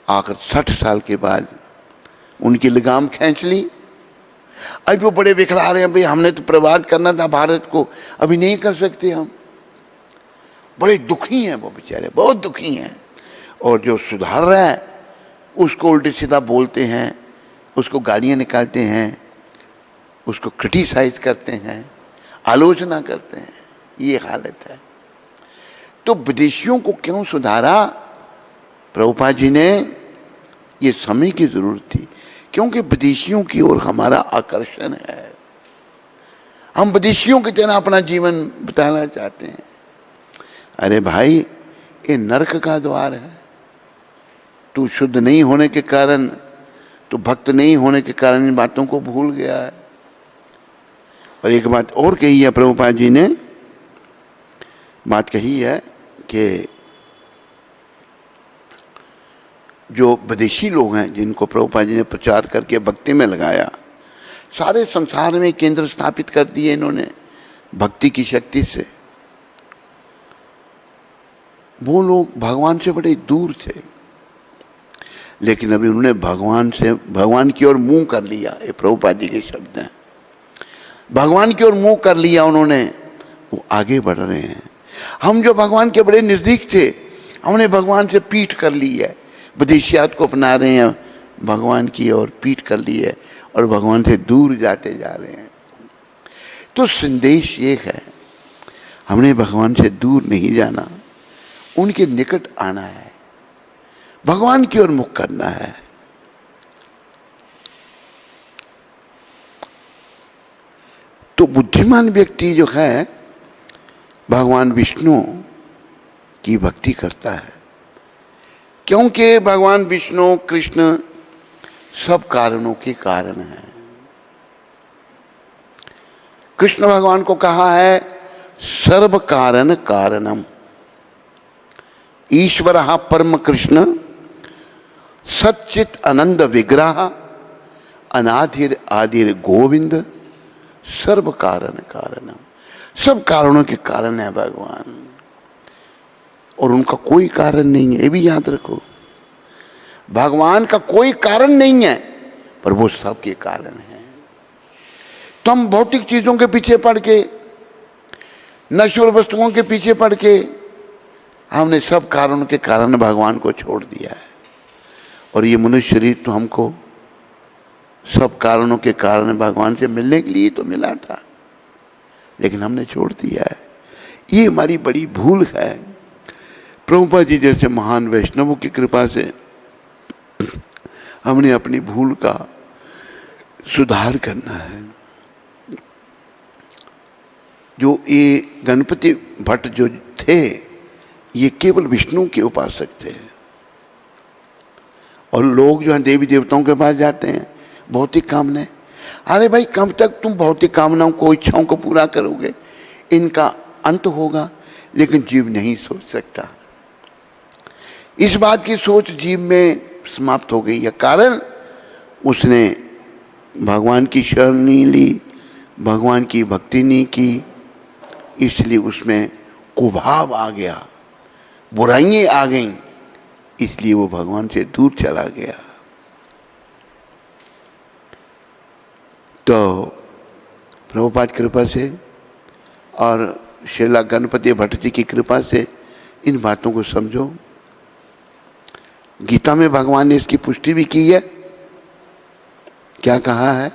आखिर 60 साल के बाद उनकी लगाम खींच ली। अब वो बड़े बिखला रहे हैं, भाई हमने तो बर्बाद करना था भारत को, अभी नहीं कर सकते हम। बड़े दुखी हैं वो बेचारे, बहुत दुखी हैं। और जो सुधार रहा है उसको उल्टे सीधा बोलते हैं, उसको गालियाँ निकालते हैं, उसको क्रिटिसाइज करते हैं, आलोचना करते हैं। ये हालत है। तो विदेशियों को क्यों सुधारा प्रभुपाद जी ने, ये समय की जरूरत थी, क्योंकि विदेशियों की ओर हमारा आकर्षण है। हम विदेशियों की तरह अपना जीवन बिताना चाहते हैं। अरे भाई, ये नरक का द्वार है। तू शुद्ध नहीं होने के कारण, तू भक्त नहीं होने के कारण इन बातों को भूल गया है। और एक बात और कही है प्रभुपाद जी ने, बात कही है कि जो विदेशी लोग हैं जिनको प्रभुपाद जी ने प्रचार करके भक्ति में लगाया, सारे संसार में केंद्र स्थापित कर दिए इन्होंने भक्ति की शक्ति से। वो लोग भगवान से बड़े दूर थे, लेकिन अभी उन्होंने भगवान की ओर मुंह कर लिया। ये प्रभुपाद जी के शब्द हैं, भगवान की ओर मुंह कर लिया उन्होंने, वो आगे बढ़ रहे हैं। हम जो भगवान के बड़े नजदीक थे, हमने भगवान से पीठ कर ली है, विदेशियात को अपना रहे हैं, भगवान की ओर पीठ कर ली है, और भगवान से दूर जाते जा रहे हैं। तो संदेश ये है, हमने भगवान से दूर नहीं जाना, उनके निकट आना है, भगवान की ओर मुख करना है। तो बुद्धिमान व्यक्ति जो है भगवान विष्णु की भक्ति करता है, क्योंकि भगवान विष्णु कृष्ण सब कारणों के कारण है। कृष्ण भगवान को कहा है सर्व कारण कारणम, ईश्वरः परम कृष्ण सच्चित आनंद विग्रह अनाधिर आदिर गोविंद सर्व कारण कारणम। सब कारणों के कारण है भगवान, और उनका कोई कारण नहीं है। ये भी याद रखो, भगवान का कोई कारण नहीं है, पर वो सबके कारण है। तो हम भौतिक चीजों के पीछे पड़ के, नश्वर वस्तुओं के पीछे पड़ के, हमने सब कारणों के कारण भगवान को छोड़ दिया है। और ये मनुष्य शरीर तो हमको सब कारणों के कारण भगवान से मिलने के लिए तो मिला था, लेकिन हमने छोड़ दिया है। ये हमारी बड़ी भूल है। प्रभुपाद जी जैसे महान वैष्णवों की कृपा से हमने अपनी भूल का सुधार करना है। जो ये गणपति भट्ट जो थे, ये केवल विष्णु के उपासक थे। और लोग जो हैं देवी देवताओं के पास जाते हैं, भौतिक कामनाएं। अरे भाई, कब तक तुम भौतिक कामनाओं को, इच्छाओं को पूरा करोगे? इनका अंत होगा। लेकिन जीव नहीं सोच सकता। इस बात की सोच जीव में समाप्त हो गई है, कारण उसने भगवान की शरण नहीं ली, भगवान की भक्ति नहीं की। इसलिए उसमें कुभाव आ गया, बुराइयां आ गईं, इसलिए वो भगवान से दूर चला गया। तो प्रभुपाद कृपा से और श्रीला गणपति भट्ट जी की कृपा से इन बातों को समझो। गीता में भगवान ने इसकी पुष्टि भी की है। क्या कहा है?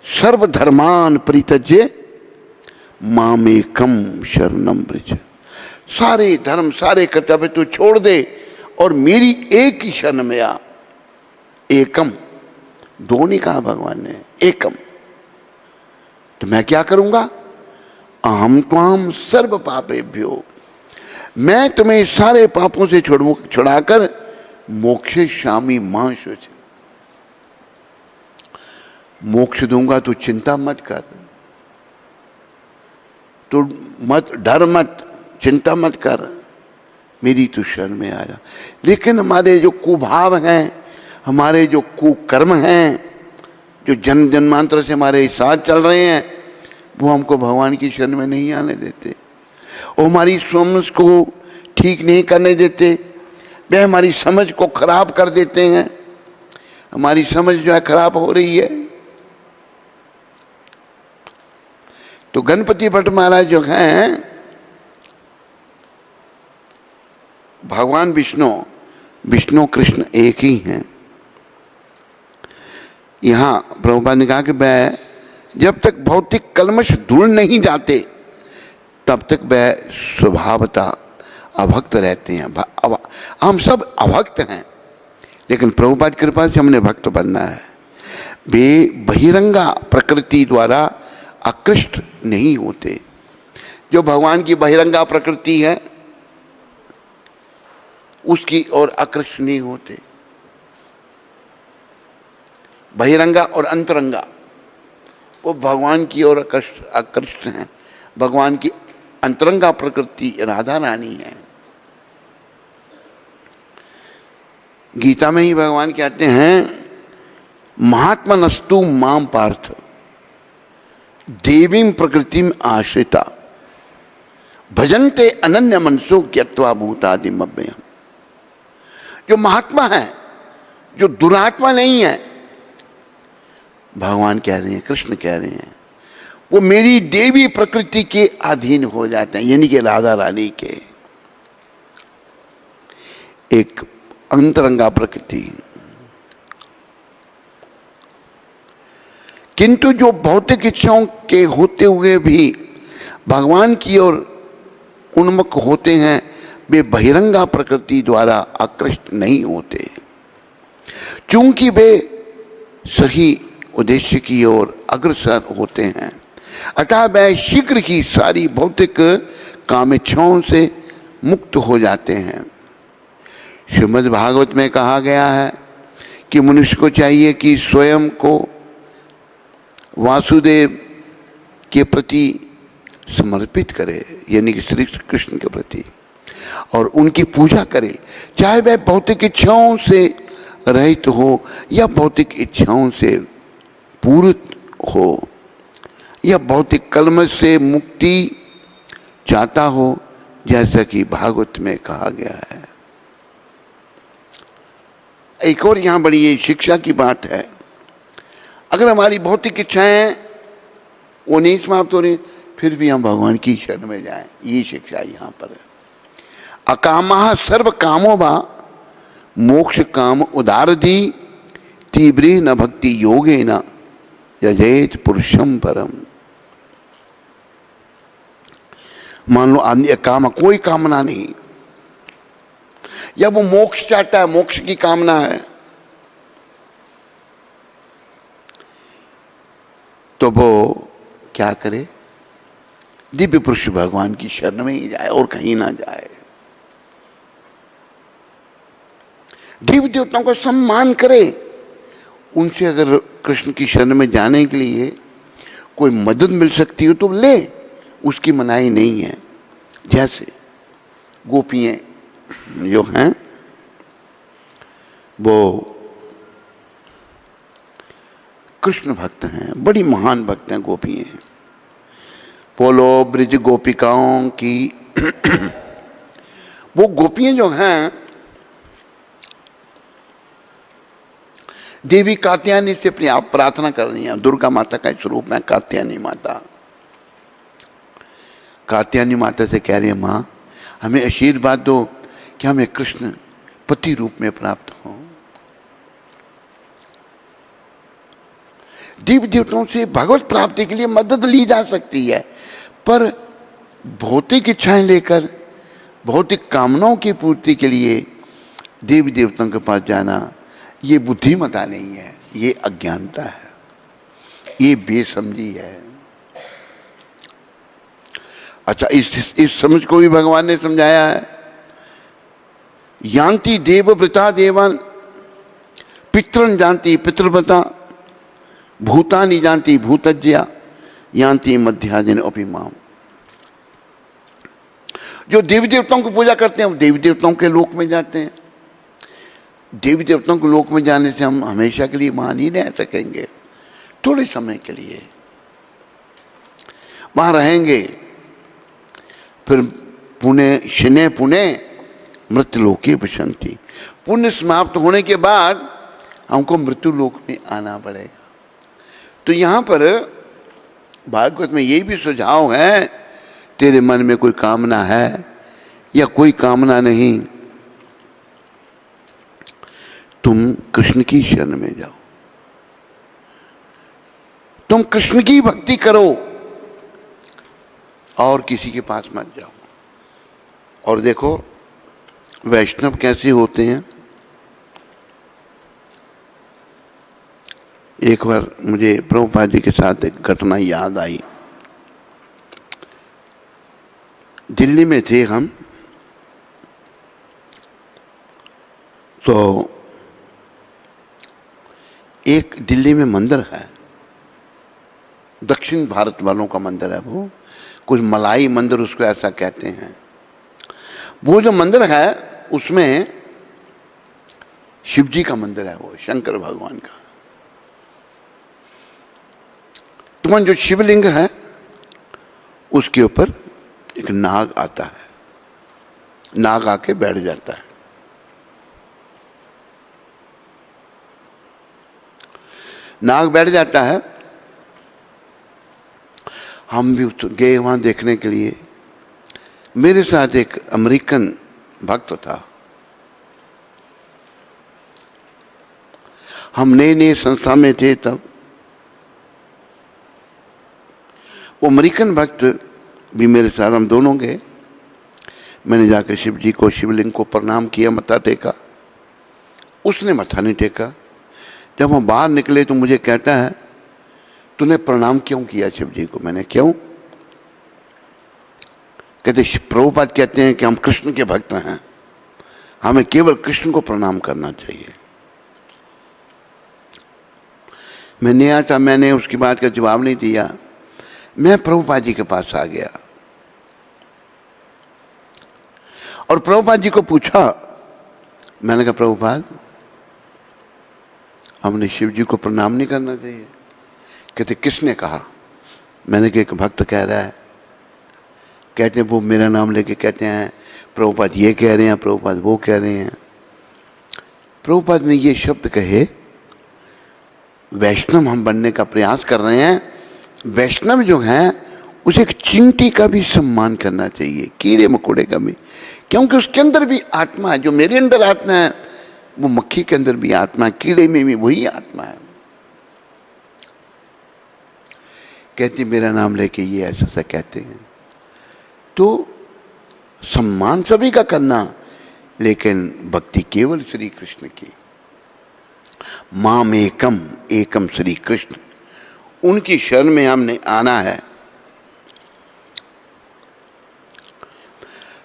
सर्वधर्मान परित्यज्य मामेकम शरणम व्रज। सारे धर्म, सारे कर्तव्य तू छोड़ दे और मेरी एक ही शरण में आ। एकम, दो नहीं कहा भगवान ने, एकम। तो मैं क्या करूंगा? अहम त्वाम सर्व पापेभ्यो, मैं तुम्हें सारे पापों से छुड़ाकर मोक्षयिष्यामि मां शुच, मोक्ष दूंगा। तू चिंता मत कर, तू मत डर, मत चिंता मत कर, मेरी तू शरण में आया। लेकिन हमारे जो कुभाव हैं, हमारे जो कुकर्म हैं, जो जन्म जन्मांतर से हमारे साथ चल रहे हैं, वो हमको भगवान की शरण में नहीं आने देते। वो हमारी समझ को ठीक नहीं करने देते, वे हमारी समझ को खराब कर देते हैं। हमारी समझ जो है खराब हो रही है। तो गणपति भट्ट महाराज जो हैं, भगवान विष्णु कृष्ण एक ही हैं। यहाँ प्रभुपाद ने कहा कि वह जब तक भौतिक कलमश धुल नहीं जाते, तब तक वह स्वभावतः अभक्त रहते हैं। हम सब अभक्त हैं, लेकिन प्रभुपाद की कृपा से हमने भक्त बनना है। वे बहिरंगा प्रकृति द्वारा आकृष्ट नहीं होते। जो भगवान की बहिरंगा प्रकृति है, उसकी ओर आकृष्ट नहीं होते। बहिरंगा और अंतरंगा, वो भगवान की ओर आकृष्ट हैं। भगवान की अंतरंगा प्रकृति राधा रानी है। गीता में ही भगवान कहते हैं, महात्मनस्तु माम पार्थ देवीं प्रकृतिम आश्रिता भजन्ते अनन्य मनसो ज्ञत्वा भूतादिम अव्ययम्। जो महात्मा है, जो दुरात्मा नहीं है, भगवान कह रहे हैं, कृष्ण कह रहे हैं, वो मेरी देवी प्रकृति के अधीन हो जाते हैं, यानी कि राधा रानी के एक अंतरंगा प्रकृति। किंतु जो भौतिक इच्छाओं के होते हुए भी भगवान की ओर उन्मुख होते हैं, वे बहिरंगा प्रकृति द्वारा आकृष्ट नहीं होते, चूंकि वे सही उद्देश्य की ओर अग्रसर होते हैं। अतः वह शीघ्र ही सारी भौतिक कामेच्छाओं से मुक्त हो जाते हैं। श्रीमद् भागवत में कहा गया है कि मनुष्य को चाहिए कि स्वयं को वासुदेव के प्रति समर्पित करे, यानी कि श्री कृष्ण के प्रति, और उनकी पूजा करे, चाहे वह भौतिक इच्छाओं से रहित हो या भौतिक इच्छाओं से पूरित हो, या भौतिक कलमश से मुक्ति चाहता हो, जैसा कि भागवत में कहा गया है। एक और यहाँ बड़ी ये शिक्षा की बात है, अगर हमारी भौतिक इच्छाएं वो नहीं समाप्त हो रही, फिर भी हम भगवान की शरण में जाएं, ये शिक्षा यहाँ पर है। अकामः सर्व कामो वा मोक्ष काम उदारधि तीव्रे न भक्ति योगे न यजेत पुरुषम परम। मान लो आदमी काम, कोई कामना नहीं, या वो मोक्ष चाहता है, मोक्ष की कामना है, तो वो क्या करे? दिव्य पुरुष भगवान की शरण में ही जाए और कहीं ना जाए। देव देवताओं का सम्मान करे। उनसे अगर कृष्ण की शरण में जाने के लिए कोई मदद मिल सकती हो तो ले, उसकी मनाही नहीं है। जैसे गोपियां जो हैं वो कृष्ण भक्त हैं, बड़ी महान भक्त हैं गोपियां। बोलो ब्रिज गोपिकाओं की। वो गोपियां जो हैं देवी कात्यायनी से अपनी आप प्रार्थना कर रही हैं। दुर्गा माता का स्वरूप है कात्यायनी माता। कात्यायनी माता से कह रही है, माँ हमें आशीर्वाद दो कि हमें कृष्ण पति रूप में प्राप्त हो। देवी देवताओं से भगवत प्राप्ति के लिए मदद ली जा सकती है, पर भौतिक इच्छाएं लेकर, भौतिक कामनाओं की पूर्ति के लिए देवी देवताओं के पास जाना, ये बुद्धिमता नहीं है, ये अज्ञानता है, ये बेसमझी है। अच्छा, इस समझ को भी भगवान ने समझाया है। यान्ति देवव्रता देवान, पितरन जानती पितृव्रता, भूतानि जानती भूतज्ञा, यान्ति मध्याजिन अपिमाम। जो देवी देवताओं की पूजा करते हैं वो देवी देवताओं के लोक में जाते हैं। देवी देवताओं के लोक में जाने से हम हमेशा के लिए वहां नहीं रह सकेंगे, थोड़े समय के लिए वहां रहेंगे, फिर पुण्य शने पुण्य मृत्यु लोके विशंति। पुण्य समाप्त होने के बाद हमको मृत्यु लोक में आना पड़ेगा। तो यहाँ पर भागवत में यही भी सुझाव है, तेरे मन में कोई कामना है या कोई कामना नहीं, तुम कृष्ण की शरण में जाओ, तुम कृष्ण की भक्ति करो और किसी के पास मत जाओ। और देखो वैष्णव कैसे होते हैं। एक बार मुझे प्रभुपाद जी के साथ एक घटना याद आई। दिल्ली में थे हम, तो एक दिल्ली में मंदिर है, दक्षिण भारत वालों का मंदिर है वो, कुछ मलाई मंदिर उसको ऐसा कहते हैं। वो जो मंदिर है उसमें शिव जी का मंदिर है, वो शंकर भगवान का। तो जो शिवलिंग है उसके ऊपर एक नाग आता है, नाग आके बैठ जाता है। नाग बैठ जाता है, हम भी गए वहां देखने के लिए। मेरे साथ एक अमेरिकन भक्त था। हम नए नए संस्था में थे तब। वो अमेरिकन भक्त भी मेरे साथ, हम दोनों गए। मैंने जाकर शिव जी को, शिवलिंग को प्रणाम किया, मत्था टेका। उसने मत्था नहीं टेका। जब हम बाहर निकले तो मुझे कहता है, तूने प्रणाम क्यों किया शिव जी को? मैंने क्यों? कहते प्रभुपाद कहते हैं कि हम कृष्ण के भक्त हैं, हमें केवल कृष्ण को प्रणाम करना चाहिए। मैं नया था, मैंने उसकी बात का जवाब नहीं दिया। मैं प्रभुपाद जी के पास आ गया और प्रभुपाद जी को पूछा। मैंने कहा, प्रभुपाद हमने शिव जी को प्रणाम नहीं करना चाहिए। कहते किसने कहा? मैंने कहा एक भक्त कह रहा है। कहते हैं वो मेरा नाम लेके कहते हैं प्रभुपाद ये कह रहे हैं, प्रभुपाद वो कह रहे हैं। प्रभुपाद ने ये शब्द कहे, वैष्णव हम बनने का प्रयास कर रहे हैं। वैष्णव जो हैं उसे एक चींटी का भी सम्मान करना चाहिए, कीड़े मकोड़े का भी, क्योंकि उसके अंदर भी आत्मा है। जो मेरे अंदर आत्मा है वो मक्खी के अंदर भी आत्मा है, कीड़े में भी वही आत्मा है। कहती मेरा नाम लेके ये ऐसा कहते हैं। तो सम्मान सभी का करना, लेकिन भक्ति केवल श्री कृष्ण की। माम एकम, एकम श्री कृष्ण, उनकी शरण में हमने आना है।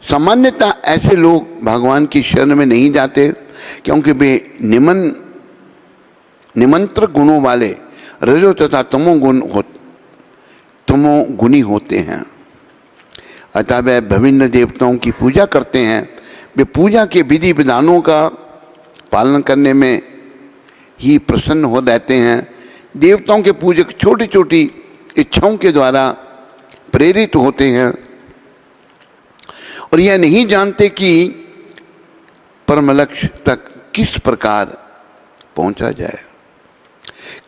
सामान्यतः ऐसे लोग भगवान की शरण में नहीं जाते क्योंकि वे निमंत्र गुणों वाले रजो तथा तमोगुणी होते हैं। अतः वे विभिन्न देवताओं की पूजा करते हैं। वे पूजा के विधि विधानों का पालन करने में ही प्रसन्न हो जाते हैं। देवताओं के पूजक छोटी छोटी इच्छाओं के द्वारा प्रेरित होते हैं और यह नहीं जानते कि परम लक्ष्य तक किस प्रकार पहुंचा जाए।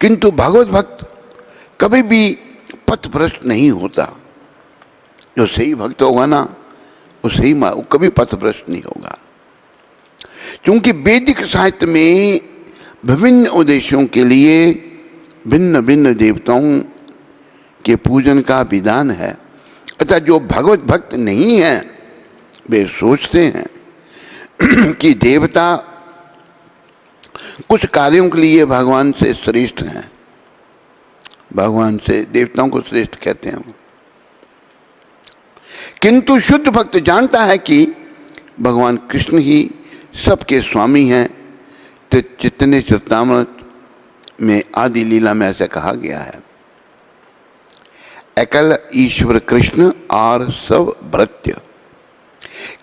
किंतु भगवत भक्त कभी भी पथभ्रष्ट नहीं होता। जो सही भक्त होगा ना, वो सही कभी पथभ्रष्ट नहीं होगा। क्योंकि वैदिक साहित्य में विभिन्न उद्देश्यों के लिए भिन्न भिन्न देवताओं के पूजन का विधान है। अतः जो भगवत भक्त नहीं है वे सोचते हैं कि देवता कुछ कार्यों के लिए भगवान से श्रेष्ठ हैं। भगवान से देवताओं को श्रेष्ठ कहते हैं। किंतु शुद्ध भक्त जानता है कि भगवान कृष्ण ही सबके स्वामी हैं। तो चितने चरितामृत में आदि लीला में ऐसा कहा गया है, एकल ईश्वर कृष्ण और सब भृत्य।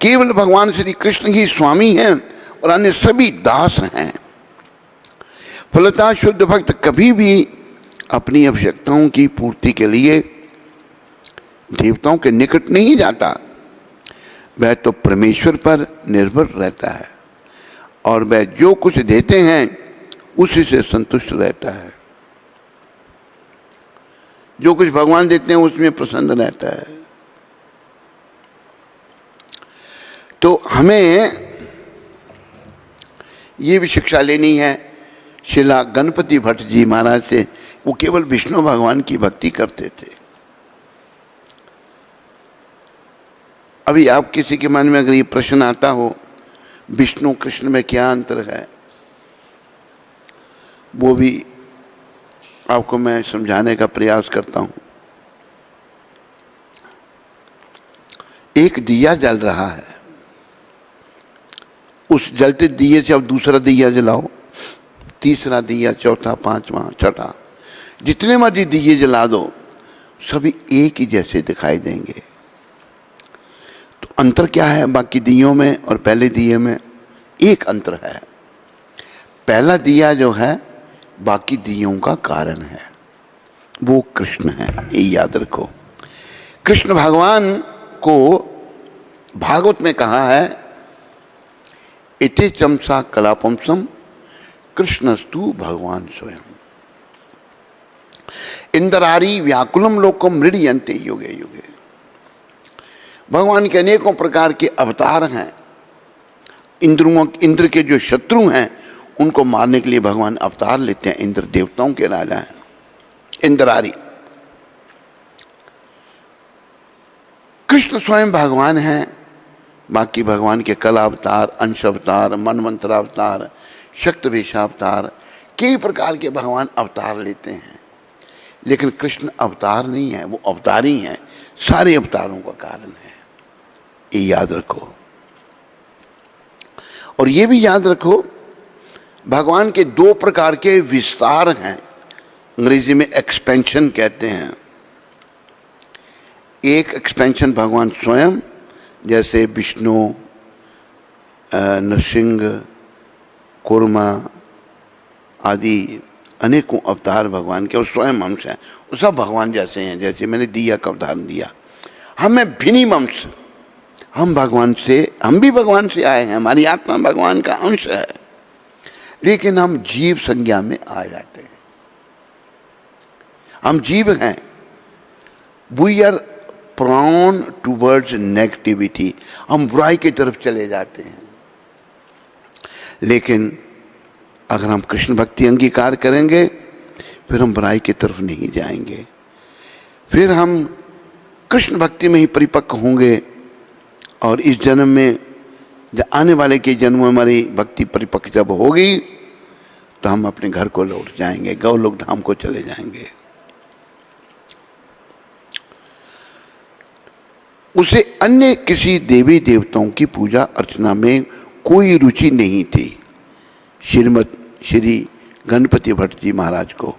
केवल भगवान श्री कृष्ण ही स्वामी हैं और अन्य सभी दास हैं। फलतः शुद्ध भक्त कभी भी अपनी आवश्यकताओं की पूर्ति के लिए देवताओं के निकट नहीं जाता। वह तो परमेश्वर पर निर्भर रहता है और वह जो कुछ देते हैं उसी से संतुष्ट रहता है। जो कुछ भगवान देते हैं उसमें प्रसन्न रहता है। तो हमें ये भी शिक्षा लेनी है शिला गणपति भट्ट जी महाराज से। वो केवल विष्णु भगवान की भक्ति करते थे। अभी आप किसी के मन में अगर ये प्रश्न आता हो विष्णु कृष्ण में क्या अंतर है, वो भी आपको मैं समझाने का प्रयास करता हूं। एक दिया जल रहा है, उस जलते दिए से अब दूसरा दिया जलाओ, तीसरा दिया, चौथा, पांचवा, छठा, जितने मर्जी दिए जला दो सभी एक ही जैसे दिखाई देंगे। तो अंतर क्या है बाकी दियों में और पहले दिए में? एक अंतर है, पहला दिया जो है बाकी दियों का कारण है, वो कृष्ण है। ये याद रखो। कृष्ण भगवान को भागवत में कहा है इति चमसा कलापंसम कृष्णस्तु भगवान स्वयं इंद्रारी व्याकुलम लोकम मृडयन्ते युगे युगे। भगवान के अनेकों प्रकार के अवतार हैं। इंद्र के जो शत्रु हैं उनको मारने के लिए भगवान अवतार लेते हैं। इंद्र देवताओं के राजा हैं, इंद्रारी। कृष्ण स्वयं भगवान हैं। बाकी भगवान के कला अवतार, अंश अवतार, मनमंत्र अवतार, शक्तवेशावतार, कई प्रकार के भगवान अवतार लेते हैं। लेकिन कृष्ण अवतार नहीं है, वो अवतारी हैं। सारे अवतारों का कारण है, ये याद रखो। और ये भी याद रखो भगवान के दो प्रकार के विस्तार हैं, अंग्रेजी में एक्सपेंशन कहते हैं। एक एक्सपेंशन भगवान स्वयं, जैसे विष्णु, नरसिंह, कूर्मा आदि अनेकों अवतार भगवान के और स्वयं अंश हैं। वो सब भगवान जैसे हैं। जैसे मैंने दिया का उदाहरण दिया, हमें भिन्न अंश, हम भी भगवान से आए हैं। हमारी आत्मा भगवान का अंश है, लेकिन हम जीव संज्ञा में आ जाते हैं। हम जीव हैं। We are prone towards negativity, हम बुराई की तरफ चले जाते हैं। लेकिन अगर हम कृष्ण भक्ति अंगीकार करेंगे फिर हम बुराई की तरफ नहीं जाएंगे। फिर हम कृष्ण भक्ति में ही परिपक्व होंगे और इस जन्म में आने वाले के जन्म में हमारी भक्ति परिपक्व जब होगी तो हम अपने घर को लौट जाएंगे, गौलोक धाम को चले जाएंगे। उसे अन्य किसी देवी देवताओं की पूजा अर्चना में कोई रुचि नहीं थी। श्री गणपति भट्ट जी महाराज को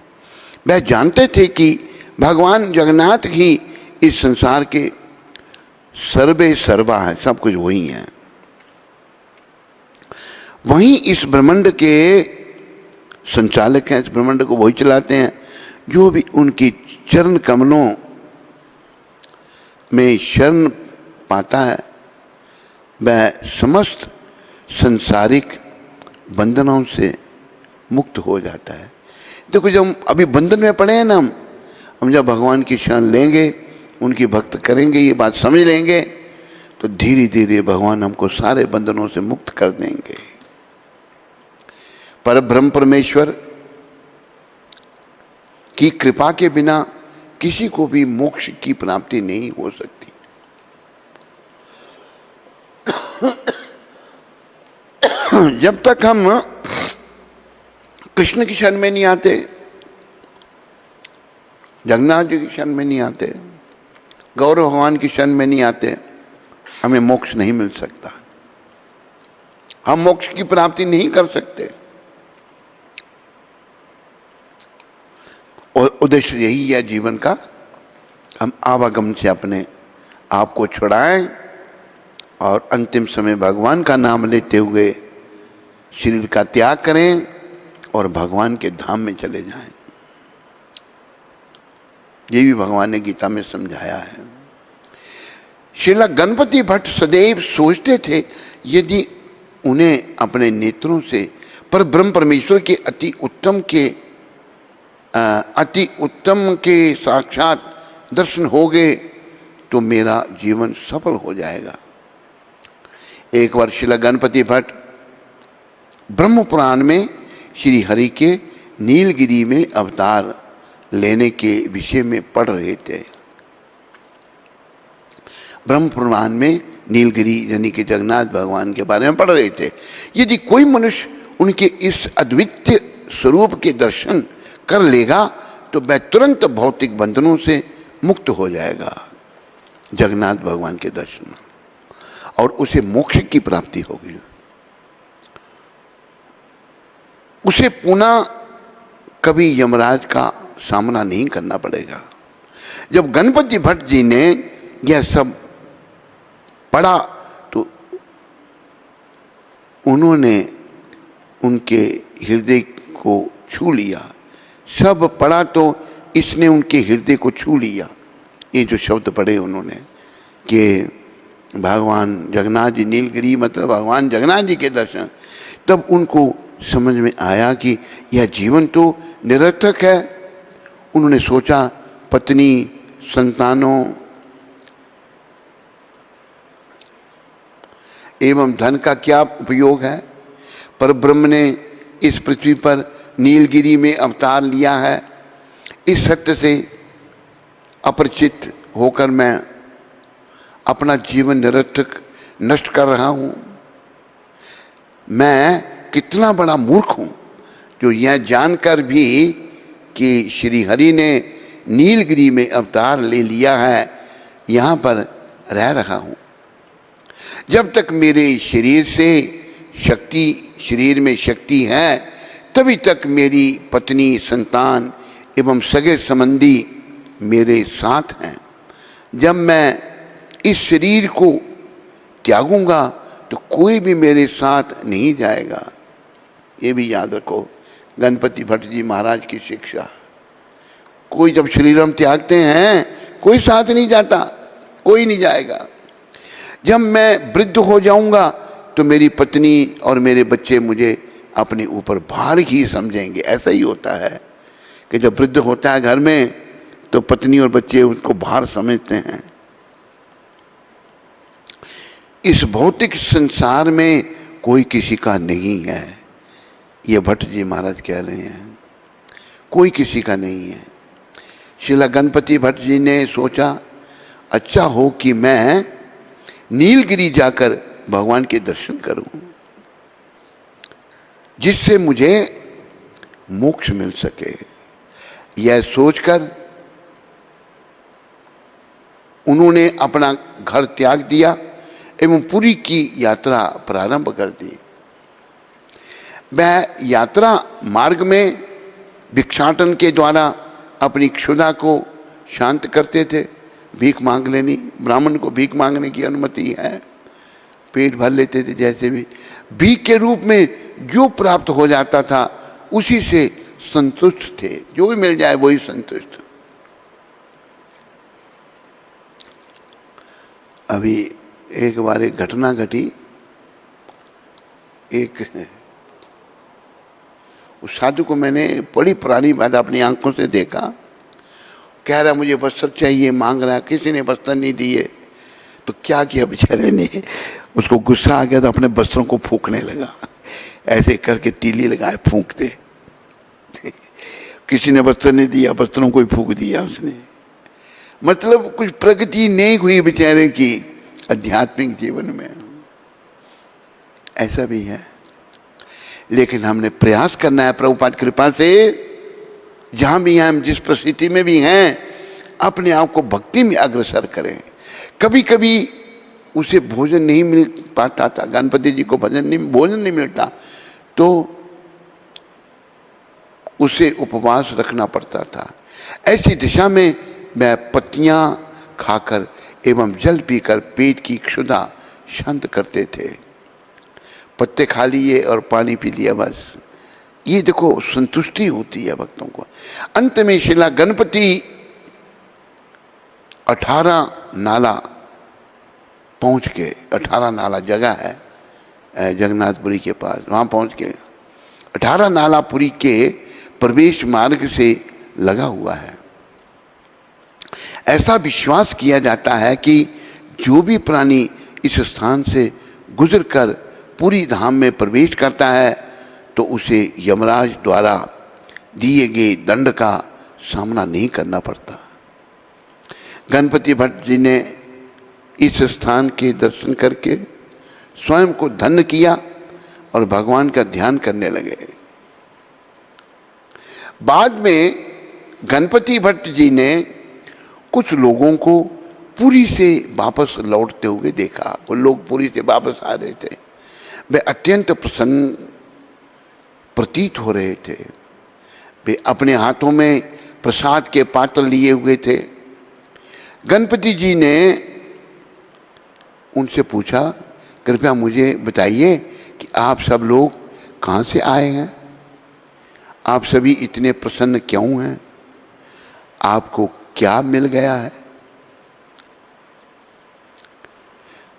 वह जानते थे कि भगवान जगन्नाथ ही इस संसार के सर्वे सर्वा है, सब कुछ वही है। वही इस ब्रह्मांड के संचालक हैं, इस ब्रह्मांड को वही चलाते हैं। जो भी उनकी चरण कमलों में शरण पाता है वह समस्त संसारिक बंधनों से मुक्त हो जाता है। देखो जब अभी बंधन में पड़े हैं ना हम जब भगवान की शरण लेंगे, उनकी भक्त करेंगे, ये बात समझ लेंगे, तो धीरे धीरे भगवान हमको सारे बंधनों से मुक्त कर देंगे। पर ब्रह्म परमेश्वर की कृपा के बिना किसी को भी मोक्ष की प्राप्ति नहीं हो सकती। जब तक हम कृष्ण की शरण में नहीं आते, जगन्नाथ जी की शरण में नहीं आते, गौरव भगवान की शरण में नहीं आते, हमें मोक्ष नहीं मिल सकता। हम मोक्ष की प्राप्ति नहीं कर सकते। और उद्देश्य यही है जीवन का, हम आवागमन से अपने आप को छुड़ाएं और अंतिम समय भगवान का नाम लेते हुए शरीर का त्याग करें और भगवान के धाम में चले जाएं। ये भी भगवान ने गीता में समझाया है। श्रील गणपति भट्ट सदैव सोचते थे यदि उन्हें अपने नेत्रों से पर ब्रह्म परमेश्वर के अति उत्तम के साक्षात दर्शन हो गए तो मेरा जीवन सफल हो जाएगा। एक बार श्रील गणपति भट्ट ब्रह्म पुराण में श्री हरि के नीलगिरी में अवतार लेने के विषय में पढ़ रहे थे। ब्रह्म पुराण में नीलगिरी यानी कि जगन्नाथ भगवान के बारे में पढ़ रहे थे। यदि कोई मनुष्य उनके इस अद्वितीय स्वरूप के दर्शन कर लेगा तो वह तुरंत भौतिक बंधनों से मुक्त हो जाएगा, जगन्नाथ भगवान के दर्शन, और उसे मोक्ष की प्राप्ति होगी। उसे पुनः कभी यमराज का सामना नहीं करना पड़ेगा। जब गणपति भट्ट जी ने यह सब पढ़ा तो उन्होंने उनके हृदय को छू लिया। सब पढ़ा तो इसने उनके हृदय को छू लिया। ये जो शब्द पढ़े उन्होंने कि भगवान जगन्नाथ जी नीलगिरी मतलब भगवान जगन्नाथ जी के दर्शन, तब उनको समझ में आया कि यह जीवन तो निरर्थक है। उन्होंने सोचा पत्नी, संतानों एवं धन का क्या उपयोग है। पर ब्रह्म ने इस पृथ्वी पर नीलगिरी में अवतार लिया है। इस सत्य से अपरिचित होकर मैं अपना जीवन निरर्थक नष्ट कर रहा हूँ। मैं कितना बड़ा मूर्ख हूँ जो यह जानकर भी कि श्री हरि ने नीलगिरी में अवतार ले लिया है, यहाँ पर रह रहा हूँ। जब तक मेरे शरीर में शक्ति है तभी तक मेरी पत्नी, संतान एवं सगे संबंधी मेरे साथ हैं। जब मैं इस शरीर को त्यागूंगा तो कोई भी मेरे साथ नहीं जाएगा। ये भी याद रखो, गणपति भट्ट जी महाराज की शिक्षा। कोई जब शरीर हम त्यागते हैं कोई साथ नहीं जाता, कोई नहीं जाएगा। जब मैं वृद्ध हो जाऊंगा तो मेरी पत्नी और मेरे बच्चे मुझे अपने ऊपर भार ही समझेंगे। ऐसा ही होता है कि जब वृद्ध होता है घर में तो पत्नी और बच्चे उसको भार समझते हैं। इस भौतिक संसार में कोई किसी का नहीं है, ये भट्ट जी महाराज कह रहे हैं, कोई किसी का नहीं है। श्रील गणपति भट्ट जी ने सोचा अच्छा हो कि मैं नीलगिरी जाकर भगवान के दर्शन करूं, जिससे मुझे मोक्ष मिल सके। यह सोचकर उन्होंने अपना घर त्याग दिया एवं पुरी की यात्रा प्रारंभ कर दी। वह यात्रा मार्ग में भिक्षाटन के द्वारा अपनी क्षुधा को शांत करते थे। भीख मांग लेनी, ब्राह्मण को भीख मांगने की अनुमति है, पेट भर लेते थे। जैसे भी भीख के रूप में जो प्राप्त हो जाता था उसी से संतुष्ट थे, जो भी मिल जाए वही संतुष्ट। अभी एक बार एक घटना घटी, एक उस साधु को मैंने बड़ी पुरानी बात अपनी आंखों से देखा, कह रहा मुझे वस्त्र चाहिए, मांग रहा, किसी ने वस्त्र नहीं दिए। तो क्या किया बेचारे ने, उसको गुस्सा आ गया तो अपने वस्त्रों को फूंकने लगा, ऐसे करके तीली लगाए फूंकते। किसी ने वस्त्र नहीं दिया, वस्त्रों को ही फूंक दिया उसने। मतलब कुछ प्रगति नहीं हुई बेचारे की आध्यात्मिक जीवन में। ऐसा भी है, लेकिन हमने प्रयास करना है प्रभुपाद कृपा से, जहां भी हैं हम, जिस परिस्थिति में भी हैं, अपने आप को भक्ति में अग्रसर करें। कभी कभी उसे भोजन नहीं मिल पाता था, गणपति जी को भोजन नहीं मिलता, तो उसे उपवास रखना पड़ता था। ऐसी दिशा में मैं पत्तियां खाकर एवं जल पीकर पेट की क्षुधा शांत करते थे। पत्ते खा लिए और पानी पी लिया, बस। ये देखो संतुष्टि होती है भक्तों को। अंत में शिला गणपति 18 नाला पहुंच के, 18 नाला जगह है जगन्नाथपुरी के पास, वहां पहुंच के 18 नालापुरी के प्रवेश मार्ग से लगा हुआ है। ऐसा विश्वास किया जाता है कि जो भी प्राणी इस स्थान से गुजरकर पूरी धाम में प्रवेश करता है तो उसे यमराज द्वारा दिए गए दंड का सामना नहीं करना पड़ता। गणपति भट्ट जी ने इस स्थान के दर्शन करके स्वयं को धन्य किया और भगवान का ध्यान करने लगे। बाद में गणपति भट्ट जी ने कुछ लोगों को पुरी से वापस लौटते हुए देखा। कुछ लोग पुरी से वापस आ रहे थे, वे अत्यंत प्रसन्न प्रतीत हो रहे थे। वे अपने हाथों में प्रसाद के पात्र लिए हुए थे। गणपति जी ने उनसे पूछा, कृपया मुझे बताइए कि आप सब लोग कहाँ से आए हैं, आप सभी इतने प्रसन्न क्यों हैं, आपको क्या मिल गया है।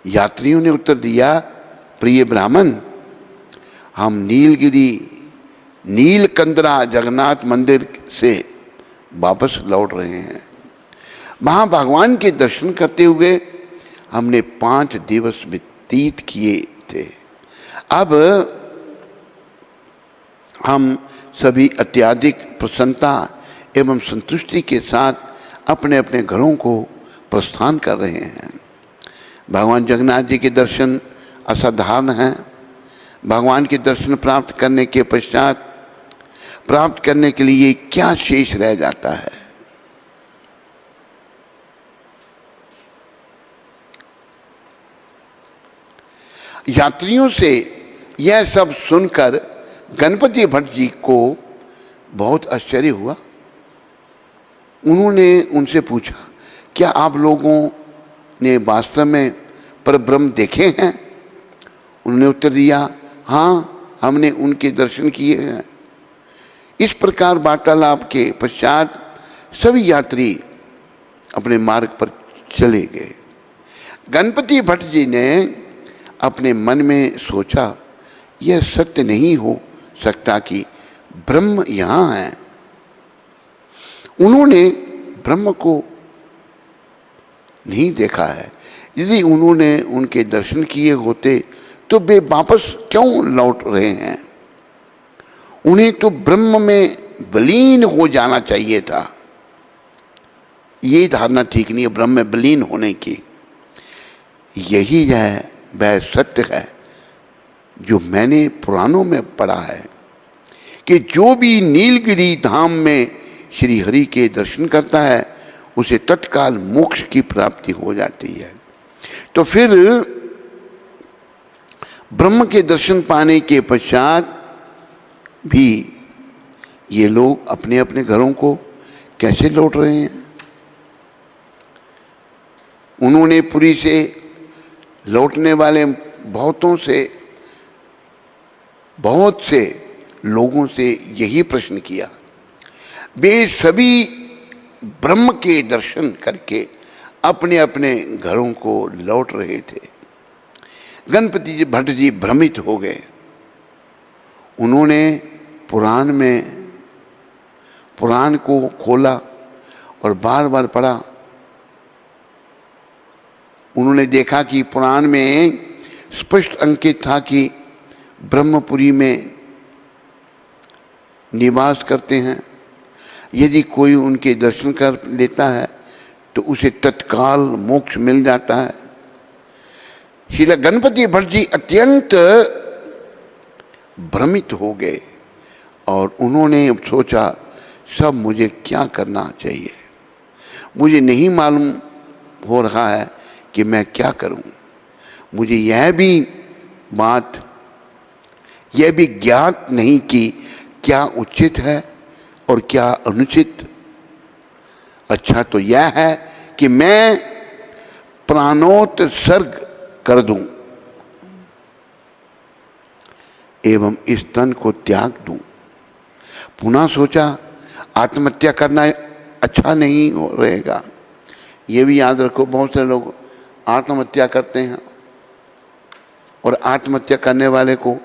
यात्रियों ने उत्तर दिया, प्रिय ब्राह्मण, हम नीलगिरी नीलकंदरा जगन्नाथ मंदिर से वापस लौट रहे हैं। वहाँ भगवान के दर्शन करते हुए हमने 5 दिवस व्यतीत किए थे। अब हम सभी अत्यधिक प्रसन्नता एवं संतुष्टि के साथ अपने अपने घरों को प्रस्थान कर रहे हैं। भगवान जगन्नाथ जी के दर्शन असाधारण हैं। भगवान के दर्शन प्राप्त करने के पश्चात प्राप्त करने के लिए क्या शेष रह जाता है। यात्रियों से यह सब सुनकर गणपति भट्ट जी को बहुत आश्चर्य हुआ। उन्होंने उनसे पूछा, क्या आप लोगों ने वास्तव में परब्रह्म देखे हैं? उन्होंने उत्तर दिया, हाँ, हमने उनके दर्शन किए हैं। इस प्रकार वार्तालाप के पश्चात सभी यात्री अपने मार्ग पर चले गए। गणपति भट्ट जी ने अपने मन में सोचा, यह सत्य नहीं हो सकता कि ब्रह्म यहाँ है। उन्होंने ब्रह्म को नहीं देखा है। यदि उन्होंने उनके दर्शन किए होते तो वे वापस क्यों लौट रहे हैं? उन्हें तो ब्रह्म में विलीन हो जाना चाहिए था। ये धारणा ठीक नहीं है ब्रह्म में विलीन होने की। यही है वह सत्य है जो मैंने पुराणों में पढ़ा है कि जो भी नीलगिरी धाम में श्री हरि के दर्शन करता है उसे तत्काल मोक्ष की प्राप्ति हो जाती है। तो फिर ब्रह्म के दर्शन पाने के पश्चात भी ये लोग अपने अपने घरों को कैसे लौट रहे हैं? उन्होंने पुरी से लौटने वाले बहुत से लोगों से यही प्रश्न किया। वे सभी ब्रह्म के दर्शन करके अपने अपने घरों को लौट रहे थे। गणपति जी भट्ट जी भ्रमित हो गए। उन्होंने पुराण को खोला और बार बार पढ़ा। उन्होंने देखा कि पुराण में स्पष्ट अंकित था कि ब्रह्मपुरी में निवास करते हैं। यदि कोई उनके दर्शन कर लेता है तो उसे तत्काल मोक्ष मिल जाता है। श्रील गणपति भट्ट जी अत्यंत भ्रमित हो गए और उन्होंने सोचा, सब मुझे क्या करना चाहिए? मुझे नहीं मालूम हो रहा है कि मैं क्या करूं। मुझे यह भी ज्ञात नहीं कि क्या उचित है और क्या अनुचित। अच्छा तो यह है कि मैं प्राणोत्सर्ग कर दूं एवं इस तन को त्याग दूं। पुनः सोचा, आत्महत्या करना अच्छा नहीं रहेगा। ये भी याद रखो, बहुत से लोग आत्महत्या करते हैं और आत्महत्या करने वाले को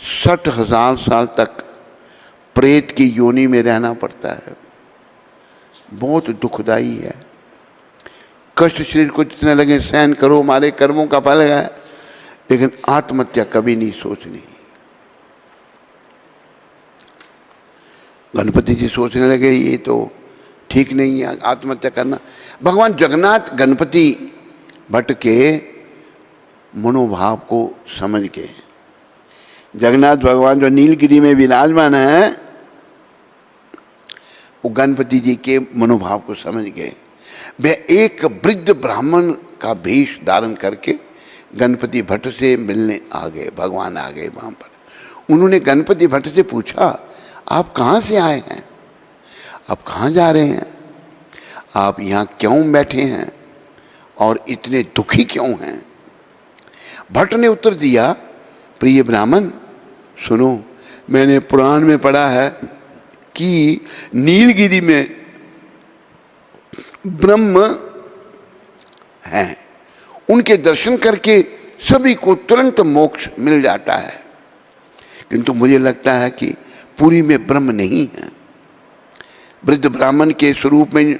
60,000 साल तक प्रेत की योनि में रहना पड़ता है। बहुत दुखदाई है। कष्ट शरीर को जितने लगे सहन करो, हमारे कर्मों का फल है, लेकिन आत्महत्या कभी नहीं सोचनी। गणपति जी सोचने लगे ये तो ठीक नहीं है आत्महत्या करना। भगवान जगन्नाथ गणपति भट्ट के मनोभाव को समझ के, जगन्नाथ भगवान जो नीलगिरी में विराजमान है, वो गणपति जी के मनोभाव को समझ गए। वे एक वृद्ध ब्राह्मण का वेश धारण करके गणपति भट्ट से मिलने आ गए। भगवान आ गए वहाँ पर। उन्होंने गणपति भट्ट से पूछा, आप कहाँ से आए हैं? आप कहाँ जा रहे हैं? आप यहाँ क्यों बैठे हैं और इतने दुखी क्यों हैं? भट्ट ने उत्तर दिया, प्रिय ब्राह्मण सुनो, मैंने पुराण में पढ़ा है कि नीलगिरी में ब्रह्म हैं, उनके दर्शन करके सभी को तुरंत मोक्ष मिल जाता है। किंतु मुझे लगता है कि पुरी में ब्रह्म नहीं है। वृद्ध ब्राह्मण के स्वरूप में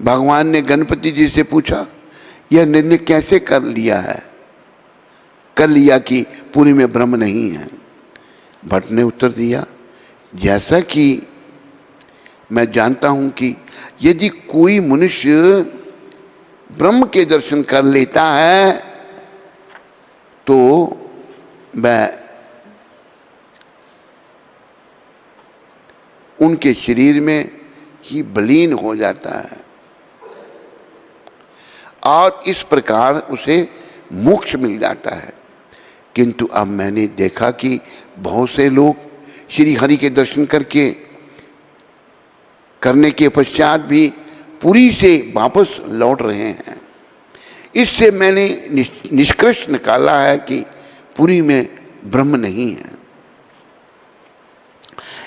भगवान ने गणपति जी से पूछा, यह निर्णय कैसे कर लिया कि पुरी में ब्रह्म नहीं है? भट्ट ने उत्तर दिया, जैसा कि मैं जानता हूं कि यदि कोई मनुष्य ब्रह्म के दर्शन कर लेता है तो वह उनके शरीर में ही विलीन हो जाता है और इस प्रकार उसे मोक्ष मिल जाता है। किंतु अब मैंने देखा कि बहुत से लोग श्री हरि के दर्शन करने के पश्चात भी पुरी से वापस लौट रहे हैं। इससे मैंने निष्कर्ष निकाला है कि पुरी में ब्रह्म नहीं है।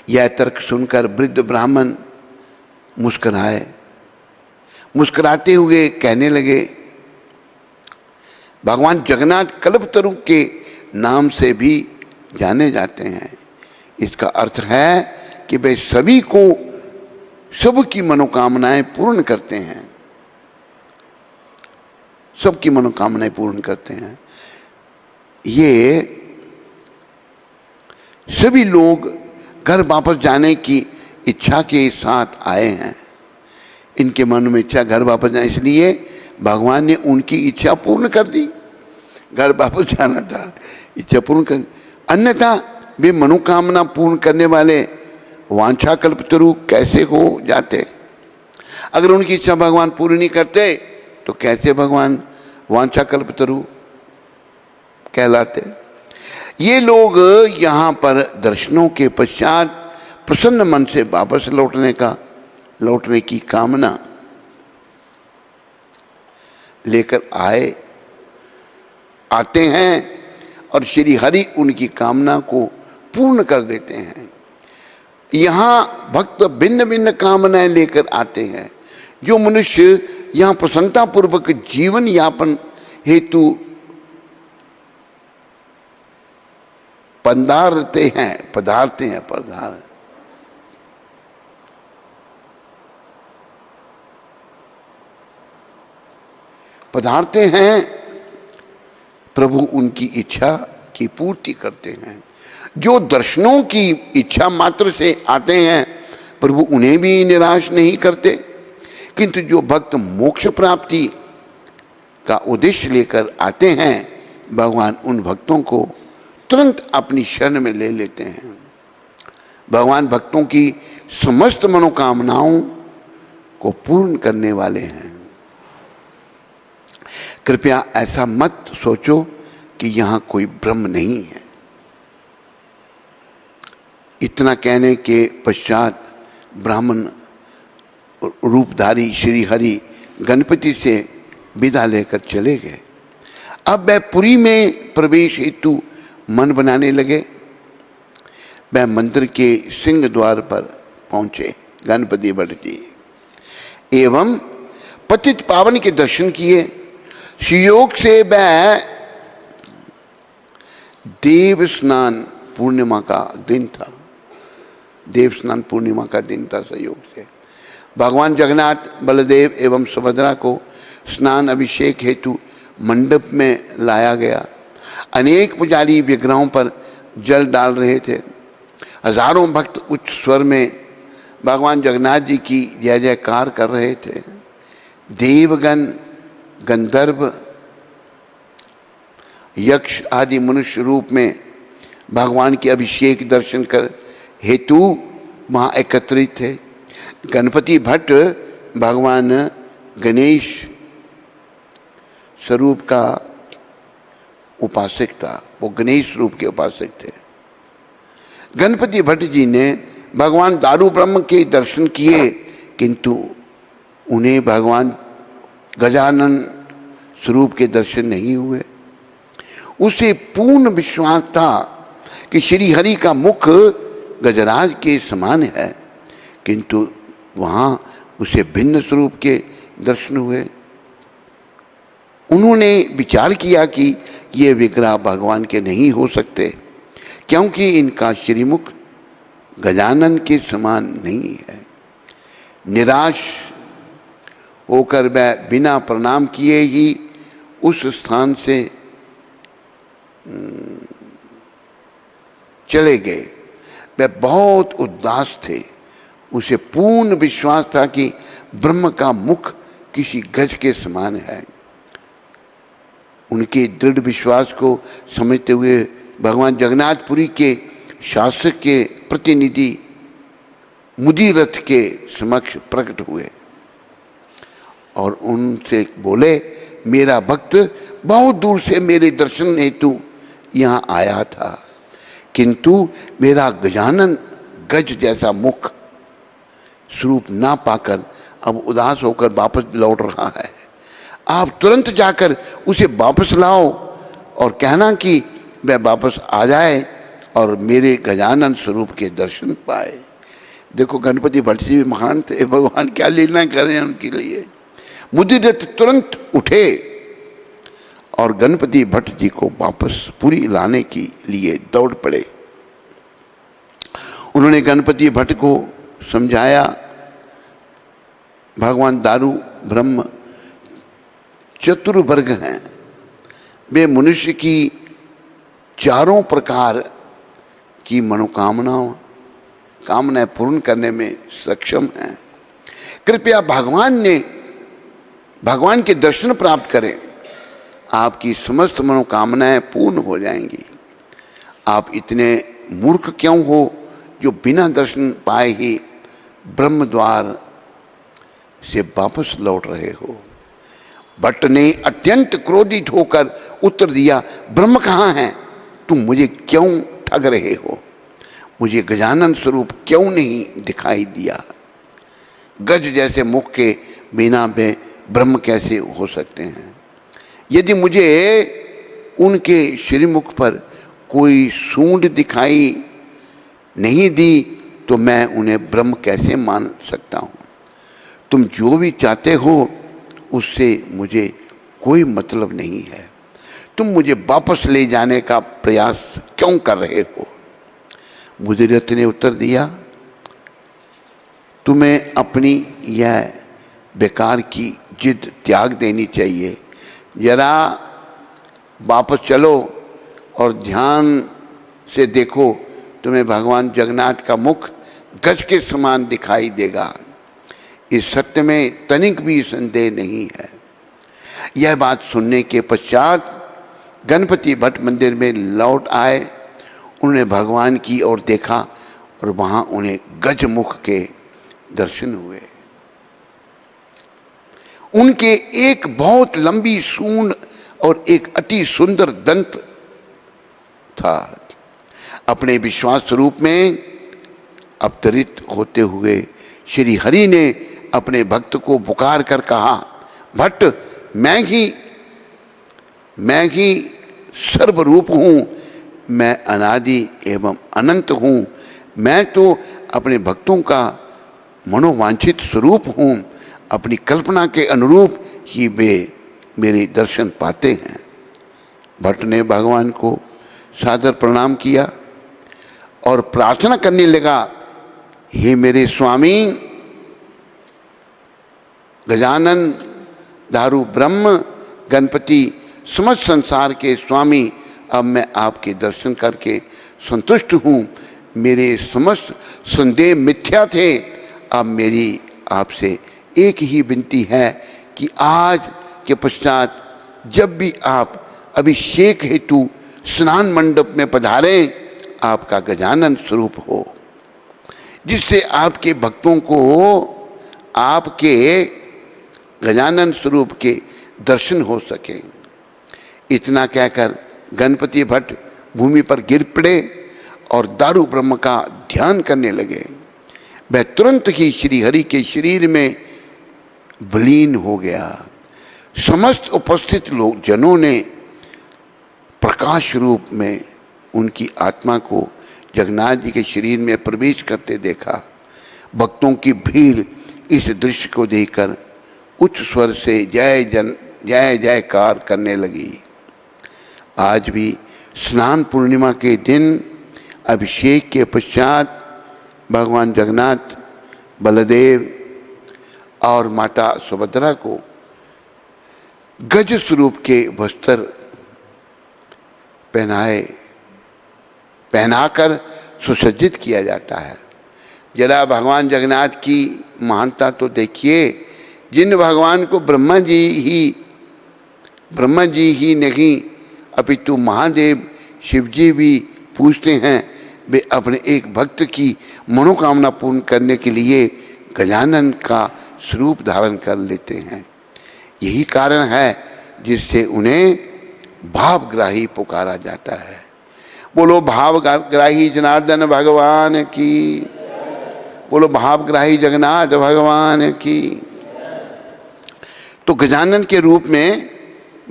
यह तर्क सुनकर वृद्ध ब्राह्मण मुस्कुराए। मुस्कुराते हुए कहने लगे, भगवान जगन्नाथ कल्पतरु के नाम से भी जाने जाते हैं। इसका अर्थ है कि वे सभी को सबकी मनोकामनाएं पूर्ण करते हैं। सबकी मनोकामनाएं पूर्ण करते हैं। ये सभी लोग घर वापस जाने की इच्छा के साथ आए हैं। इनके मन में इच्छा घर वापस जाए, इसलिए भगवान ने उनकी इच्छा पूर्ण कर दी। घर वापस जाना था, इच्छा पूर्ण कर, अन्यथा वे मनोकामना पूर्ण करने वाले वांछा कल्पतरु कैसे हो जाते? अगर उनकी इच्छा भगवान पूरी नहीं करते तो कैसे भगवान वांछा कल्पतरु कहलाते? ये लोग यहाँ पर दर्शनों के पश्चात प्रसन्न मन से वापस लौटने की कामना लेकर आते हैं और श्री हरि उनकी कामना को पूर्ण कर देते हैं। यहाँ भक्त भिन्न भिन्न कामनाएं लेकर आते हैं। जो मनुष्य यहाँ प्रसन्नता पूर्वक जीवन यापन हेतु पधारते हैं, प्रभु उनकी इच्छा की पूर्ति करते हैं। जो दर्शनों की इच्छा मात्र से आते हैं, प्रभु उन्हें भी निराश नहीं करते, किंतु जो भक्त मोक्ष प्राप्ति का उद्देश्य लेकर आते हैं, भगवान उन भक्तों को तुरंत अपनी शरण में ले लेते हैं। भगवान भक्तों की समस्त मनोकामनाओं को पूर्ण करने वाले हैं। कृपया ऐसा मत सोचो कि यहाँ कोई ब्रह्म नहीं है। इतना कहने के पश्चात ब्राह्मण रूपधारी श्री हरि गणपति से विदा लेकर चले गए। अब वह पुरी में प्रवेश हेतु मन बनाने लगे। वह मंदिर के सिंह द्वार पर पहुंचे। गणपति भट्ट जी एवं पतित पावन के दर्शन किए। सुयोग से वह देव स्नान पूर्णिमा का दिन था। देव स्नान पूर्णिमा का दिन था। संयोग से भगवान जगन्नाथ, बलदेव एवं सुभद्रा को स्नान अभिषेक हेतु मंडप में लाया गया। अनेक पुजारी विग्रहों पर जल डाल रहे थे। हजारों भक्त उच्च स्वर में भगवान जगन्नाथ जी की जय जयकार कर रहे थे। देवगण, गंधर्व, यक्ष आदि मनुष्य रूप में भगवान के अभिषेक दर्शन कर हेतु वहाँ एकत्रित थे। गणपति भट्ट भगवान गणेश स्वरूप का उपासक था। वो गणेश रूप के उपासक थे। गणपति भट्ट जी ने भगवान दारू ब्रह्म के दर्शन किए, किंतु उन्हें भगवान गजानन स्वरूप के दर्शन नहीं हुए। उसे पूर्ण विश्वास था कि श्री हरि का मुख गजराज के समान है, किंतु वहाँ उसे भिन्न स्वरूप के दर्शन हुए। उन्होंने विचार किया कि ये विग्रह भगवान के नहीं हो सकते, क्योंकि इनका श्रीमुख गजानन के समान नहीं है। निराश होकर वह बिना प्रणाम किए ही उस स्थान से चले गए। वह बहुत उदास थे। उसे पूर्ण विश्वास था कि ब्रह्म का मुख किसी गज के समान है। उनके दृढ़ विश्वास को समझते हुए भगवान जगन्नाथपुरी के शासक के प्रतिनिधि मुदिरथ के समक्ष प्रकट हुए और उनसे बोले, मेरा भक्त बहुत दूर से मेरे दर्शन हेतु यहाँ आया था, किंतु मेरा गजानन गज जैसा मुख स्वरूप ना पाकर अब उदास होकर वापस लौट रहा है। आप तुरंत जाकर उसे वापस लाओ और कहना कि वह वापस आ जाए और मेरे गजानन स्वरूप के दर्शन पाए। देखो गणपति भट्ट जी भी महान थे, भगवान क्या लीला करें उनके लिए। मुदिरथ तुरंत उठे और गणपति भट्ट जी को वापस पुरी लाने के लिए दौड़ पड़े। उन्होंने गणपति भट्ट को समझाया, भगवान दारू ब्रह्म चतुर्वर्ग हैं। वे मनुष्य की चारों प्रकार की कामनाएं पूर्ण करने में सक्षम हैं। कृपया भगवान के दर्शन प्राप्त करें। आपकी समस्त मनोकामनाएं पूर्ण हो जाएंगी। आप इतने मूर्ख क्यों हो जो बिना दर्शन पाए ही ब्रह्म द्वार से वापस लौट रहे हो? भट्ट ने अत्यंत क्रोधित होकर उत्तर दिया, ब्रह्म कहाँ है? तुम मुझे क्यों ठग रहे हो? मुझे गजानन स्वरूप क्यों नहीं दिखाई दिया? गज जैसे मुख के बिना में ब्रह्म कैसे हो सकते हैं? यदि मुझे उनके श्रीमुख पर कोई सूंड दिखाई नहीं दी तो मैं उन्हें ब्रह्म कैसे मान सकता हूँ? तुम जो भी चाहते हो उससे मुझे कोई मतलब नहीं है। तुम मुझे वापस ले जाने का प्रयास क्यों कर रहे हो? मुदिरत ने उत्तर दिया, तुम्हें अपनी यह बेकार की जिद त्याग देनी चाहिए। जरा वापस चलो और ध्यान से देखो, तुम्हें भगवान जगन्नाथ का मुख गज के समान दिखाई देगा। इस सत्य में तनिक भी संदेह नहीं है। यह बात सुनने के पश्चात गणपति भट्ट मंदिर में लौट आए। उन्होंने भगवान की ओर देखा और वहाँ उन्हें गज मुख के दर्शन हुए। उनके एक बहुत लंबी सूंड और एक अति सुंदर दंत था। अपने विश्वास स्वरूप में अवतरित होते हुए श्री हरि ने अपने भक्त को पुकार कर कहा, भट्ट, मैं ही सर्वरूप हूँ, मैं अनादि एवं अनंत हूँ। मैं तो अपने भक्तों का मनोवांछित स्वरूप हूँ। अपनी कल्पना के अनुरूप ही वे मेरे दर्शन पाते हैं। भट्ट ने भगवान को सादर प्रणाम किया और प्रार्थना करने लगा, हे मेरे स्वामी गजानन, दारू ब्रह्म, गणपति, समस्त संसार के स्वामी, अब मैं आपके दर्शन करके संतुष्ट हूँ। मेरे समस्त संदेह मिथ्या थे। अब मेरी आपसे एक ही विनती है कि आज के पश्चात जब भी आप अभिषेक हेतु स्नान मंडप में पधारें, आपका गजानन स्वरूप हो, जिससे आपके भक्तों को आपके गजानन स्वरूप के दर्शन हो सके। इतना कहकर गणपति भट्ट भूमि पर गिर पड़े और दारू ब्रह्म का ध्यान करने लगे। वह तुरंत ही श्री हरि के शरीर में विलीन हो गया। समस्त उपस्थित लोग जनों ने प्रकाश रूप में उनकी आत्मा को जगन्नाथ जी के शरीर में प्रवेश करते देखा। भक्तों की भीड़ इस दृश्य को देखकर उच्च स्वर से जय जयकार करने लगी। आज भी स्नान पूर्णिमा के दिन अभिषेक के पश्चात भगवान जगन्नाथ, बलदेव और माता सुभद्रा को गज स्वरूप के वस्त्र पहनाकर सुसज्जित किया जाता है। जरा भगवान जगन्नाथ की महानता तो देखिए। जिन भगवान को ब्रह्मा जी ही नहीं अपितु महादेव शिव जी भी पूछते हैं, वे अपने एक भक्त की मनोकामना पूर्ण करने के लिए गजानन का स्वरूप धारण कर लेते हैं। यही कारण है जिससे उन्हें भावग्राही पुकारा जाता है। बोलो भावग्राही जनार्दन भगवान की, बोलो भावग्राही जगन्नाथ भगवान की। तो गजानन के रूप में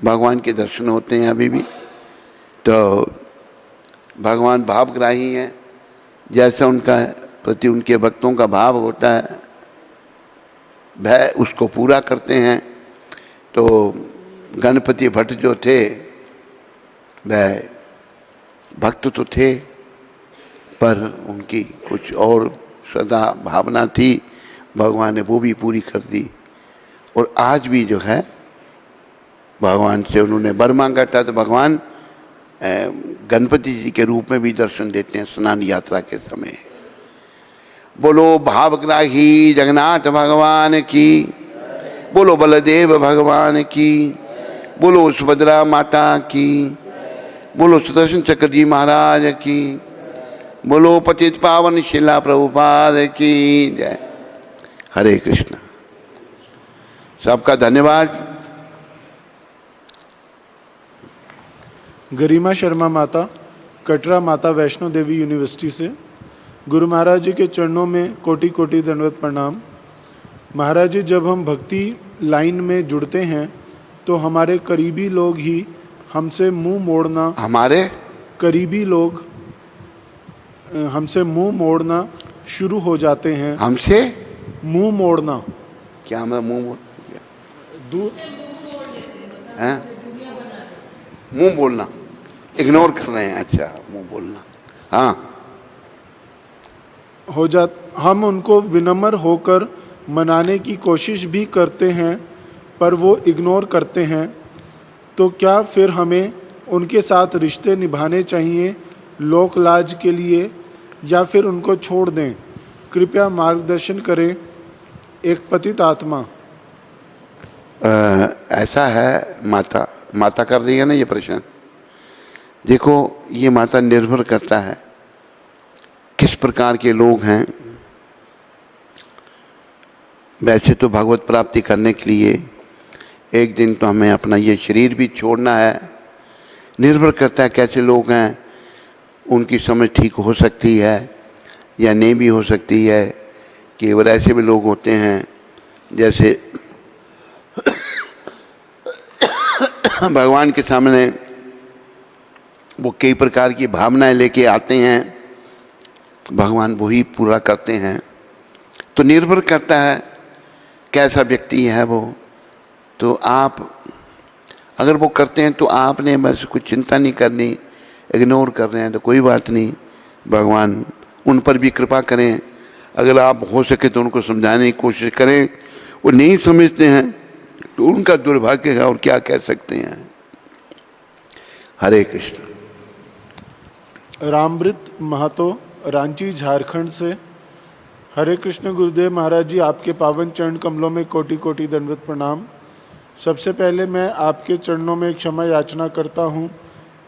भगवान के दर्शन होते हैं अभी भी। तो भगवान भावग्राही हैं। जैसा उनका प्रति उनके भक्तों का भाव होता है वह उसको पूरा करते हैं। तो गणपति भट्ट जो थे वह भक्त तो थे, पर उनकी कुछ और श्रद्धा भावना थी, भगवान ने वो भी पूरी कर दी। और आज भी जो है भगवान से उन्होंने वर मांगा था तो भगवान गणपति जी के रूप में भी दर्शन देते हैं स्नान यात्रा के समय। बोलो भावग्राही जगन्नाथ भगवान की, बोलो बलदेव भगवान की, बोलो सुभद्रा माता की, बोलो सुदर्शन चक्र जी महाराज की, बोलो पतित पावन शिला प्रभुपाद की जय। हरे कृष्ण। सबका धन्यवाद। गरिमा शर्मा माता, कटरा माता वैष्णो देवी यूनिवर्सिटी से। गुरु महाराज जी के चरणों में कोटि कोटि दंडवत प्रणाम। महाराज जी, जब हम भक्ति लाइन में जुड़ते हैं तो हमारे करीबी लोग ही हमसे मुंह मोड़ना, हमारे करीबी लोग हमसे मुंह मोड़ना शुरू हो जाते हैं। हमसे मुंह मोड़ना, क्या मैं मुंह बोल दूर हैं? मुंह बोलना, इग्नोर कर रहे हैं। अच्छा, मुंह बोलना, हाँ। हम उनको विनम्र होकर मनाने की कोशिश भी करते हैं पर वो इग्नोर करते हैं। तो क्या फिर हमें उनके साथ रिश्ते निभाने चाहिए लोक लाज के लिए, या फिर उनको छोड़ दें? कृपया मार्गदर्शन करें। एक पतित आत्मा। ऐसा है, माता कर रही है ना ये प्रश्न। देखो, ये माता निर्भर करता है किस प्रकार के लोग हैं। वैसे तो भगवत प्राप्ति करने के लिए एक दिन तो हमें अपना ये शरीर भी छोड़ना है। निर्भर करता है कैसे लोग हैं, उनकी समझ ठीक हो सकती है या नहीं भी हो सकती है। केवल ऐसे भी लोग होते हैं जैसे भगवान के सामने वो कई प्रकार की भावनाएं लेके आते हैं, भगवान वही पूरा करते हैं। तो निर्भर करता है कैसा व्यक्ति है वो। तो आप अगर वो करते हैं तो आपने बस कुछ चिंता नहीं करनी। इग्नोर कर रहे हैं तो कोई बात नहीं, भगवान उन पर भी कृपा करें। अगर आप हो सके तो उनको समझाने की कोशिश करें। वो नहीं समझते हैं तो उनका दुर्भाग्य है, और क्या कह सकते हैं। हरे कृष्ण। रामृत महतो, रांची झारखंड से। हरे कृष्ण गुरुदेव महाराज जी, आपके पावन चरण कमलों में कोटि कोटि दंडवत प्रणाम। सबसे पहले मैं आपके चरणों में क्षमा याचना करता हूँ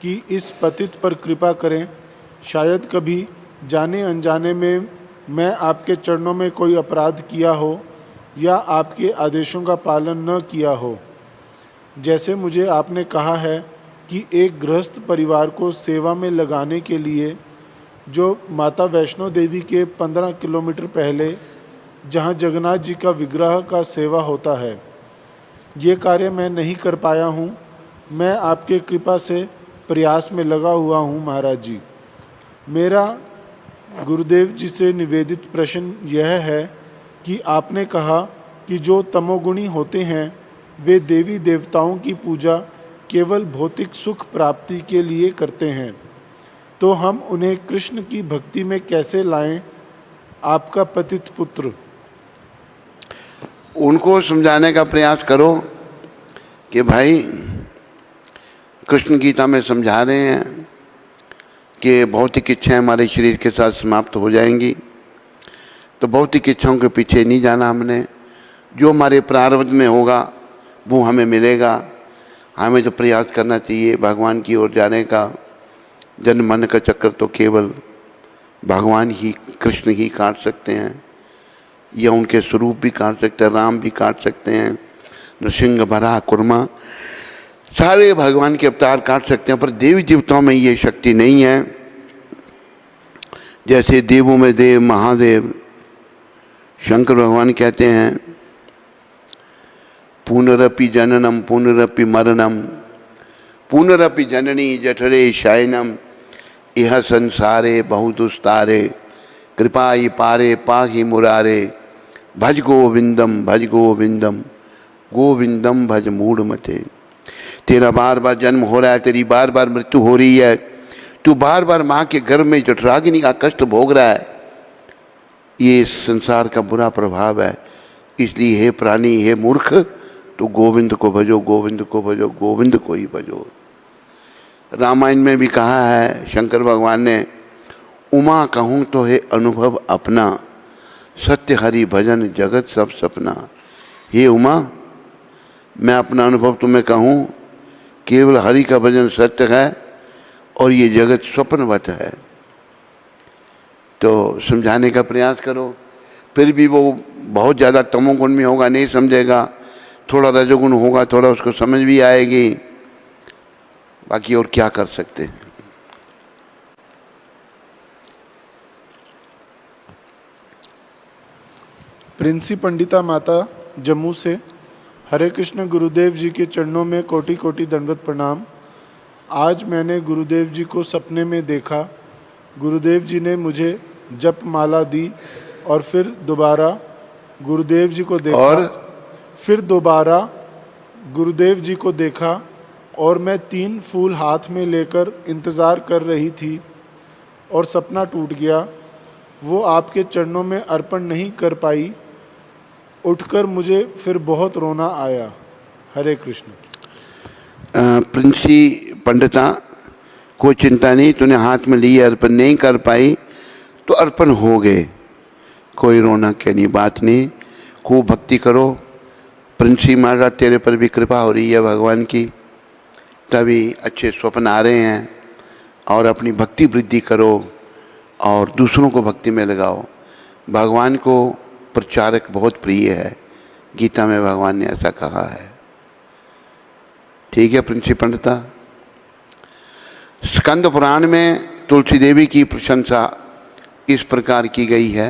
कि इस पतित पर कृपा करें। शायद कभी जाने अनजाने में मैं आपके चरणों में कोई अपराध किया हो या आपके आदेशों का पालन न किया हो। जैसे मुझे आपने कहा है कि एक गृहस्थ परिवार को सेवा में लगाने के लिए जो माता वैष्णो देवी के 15 किलोमीटर पहले जहां जगन्नाथ जी का विग्रह का सेवा होता है, ये कार्य मैं नहीं कर पाया हूं। मैं आपके कृपा से प्रयास में लगा हुआ हूं महाराज जी। मेरा गुरुदेव जी से निवेदित प्रश्न यह है कि आपने कहा कि जो तमोगुणी होते हैं वे देवी देवताओं की पूजा केवल भौतिक सुख प्राप्ति के लिए करते हैं, तो हम उन्हें कृष्ण की भक्ति में कैसे लाएं? आपका पतित पुत्र। उनको समझाने का प्रयास करो कि भाई कृष्ण गीता में समझा रहे हैं कि भौतिक इच्छाएं हमारे शरीर के साथ समाप्त हो जाएंगी। तो भौतिक इच्छाओं के पीछे नहीं जाना हमने। जो हमारे प्रारब्ध में होगा वो हमें मिलेगा। हमें तो प्रयास करना चाहिए भगवान की ओर जाने का। जन मन का चक्कर तो केवल भगवान ही, कृष्ण ही काट सकते हैं, या उनके स्वरूप भी काट सकते हैं, राम भी काट सकते हैं, नृसिंह बराह कुर्मा, सारे भगवान के अवतार काट सकते हैं। पर देवी देवताओं में ये शक्ति नहीं है। जैसे देवों में देव महादेव शंकर भगवान कहते हैं, पुनरपि जननम पुनरपि मरणम पुनरपि जननी जठरे शयनम इह संसारे बहुदुस्तारे कृपाई पारे पाहि मुरारे भज गोविंदम गोविंदम भज मूढ़ मते। तेरा बार बार जन्म हो रहा है, तेरी बार बार मृत्यु हो रही है, तू बार बार माँ के गर्भ में जठराग्नि का कष्ट भोग रहा है। ये संसार का बुरा प्रभाव है। इसलिए हे प्राणी, हे मूर्ख, तो गोविंद को भजो, गोविंद को भजो, गोविंद को ही भजो। रामायण में भी कहा है शंकर भगवान ने, उमा कहूँ तो हे अनुभव अपना, सत्य हरि भजन जगत सब सपना। हे उमा, मैं अपना अनुभव तुम्हें कहूँ केवल हरि का भजन सत्य है और ये जगत स्वप्नवत है। तो समझाने का प्रयास करो। फिर भी वो बहुत ज़्यादा तमोगुण में होगा, नहीं समझेगा, थोड़ा रजोगुण होगा, थोड़ा उसको समझ भी आएगी। बाकी और क्या कर सकते हैं। प्रिंसी पंडिता माता जम्मू से, हरे कृष्ण गुरुदेव जी के चरणों में कोटि कोटि दंडवत प्रणाम। आज मैंने गुरुदेव जी को सपने में देखा। गुरुदेव जी ने मुझे जप माला दी और फिर दोबारा गुरुदेव जी को देखा फिर दोबारा गुरुदेव जी को देखा और मैं 3 फूल हाथ में लेकर इंतज़ार कर रही थी और सपना टूट गया। वो आपके चरणों में अर्पण नहीं कर पाई। उठकर मुझे फिर बहुत रोना आया। हरे कृष्ण। प्रिंसी पंडिता, कोई चिंता नहीं, तूने हाथ में लिए, अर्पण नहीं कर पाई तो अर्पण हो गए, कोई रोना कहनी बात नहीं। खूब भक्ति करो। प्रिंसी माता, तेरे पर भी कृपा हो रही है भगवान की, तभी अच्छे स्वप्न आ रहे हैं। और अपनी भक्ति वृद्धि करो और दूसरों को भक्ति में लगाओ। भगवान को प्रचारक बहुत प्रिय है, गीता में भगवान ने ऐसा कहा है। ठीक है प्रिंसी पंडिता। स्कंद पुराण में तुलसी देवी की प्रशंसा इस प्रकार की गई है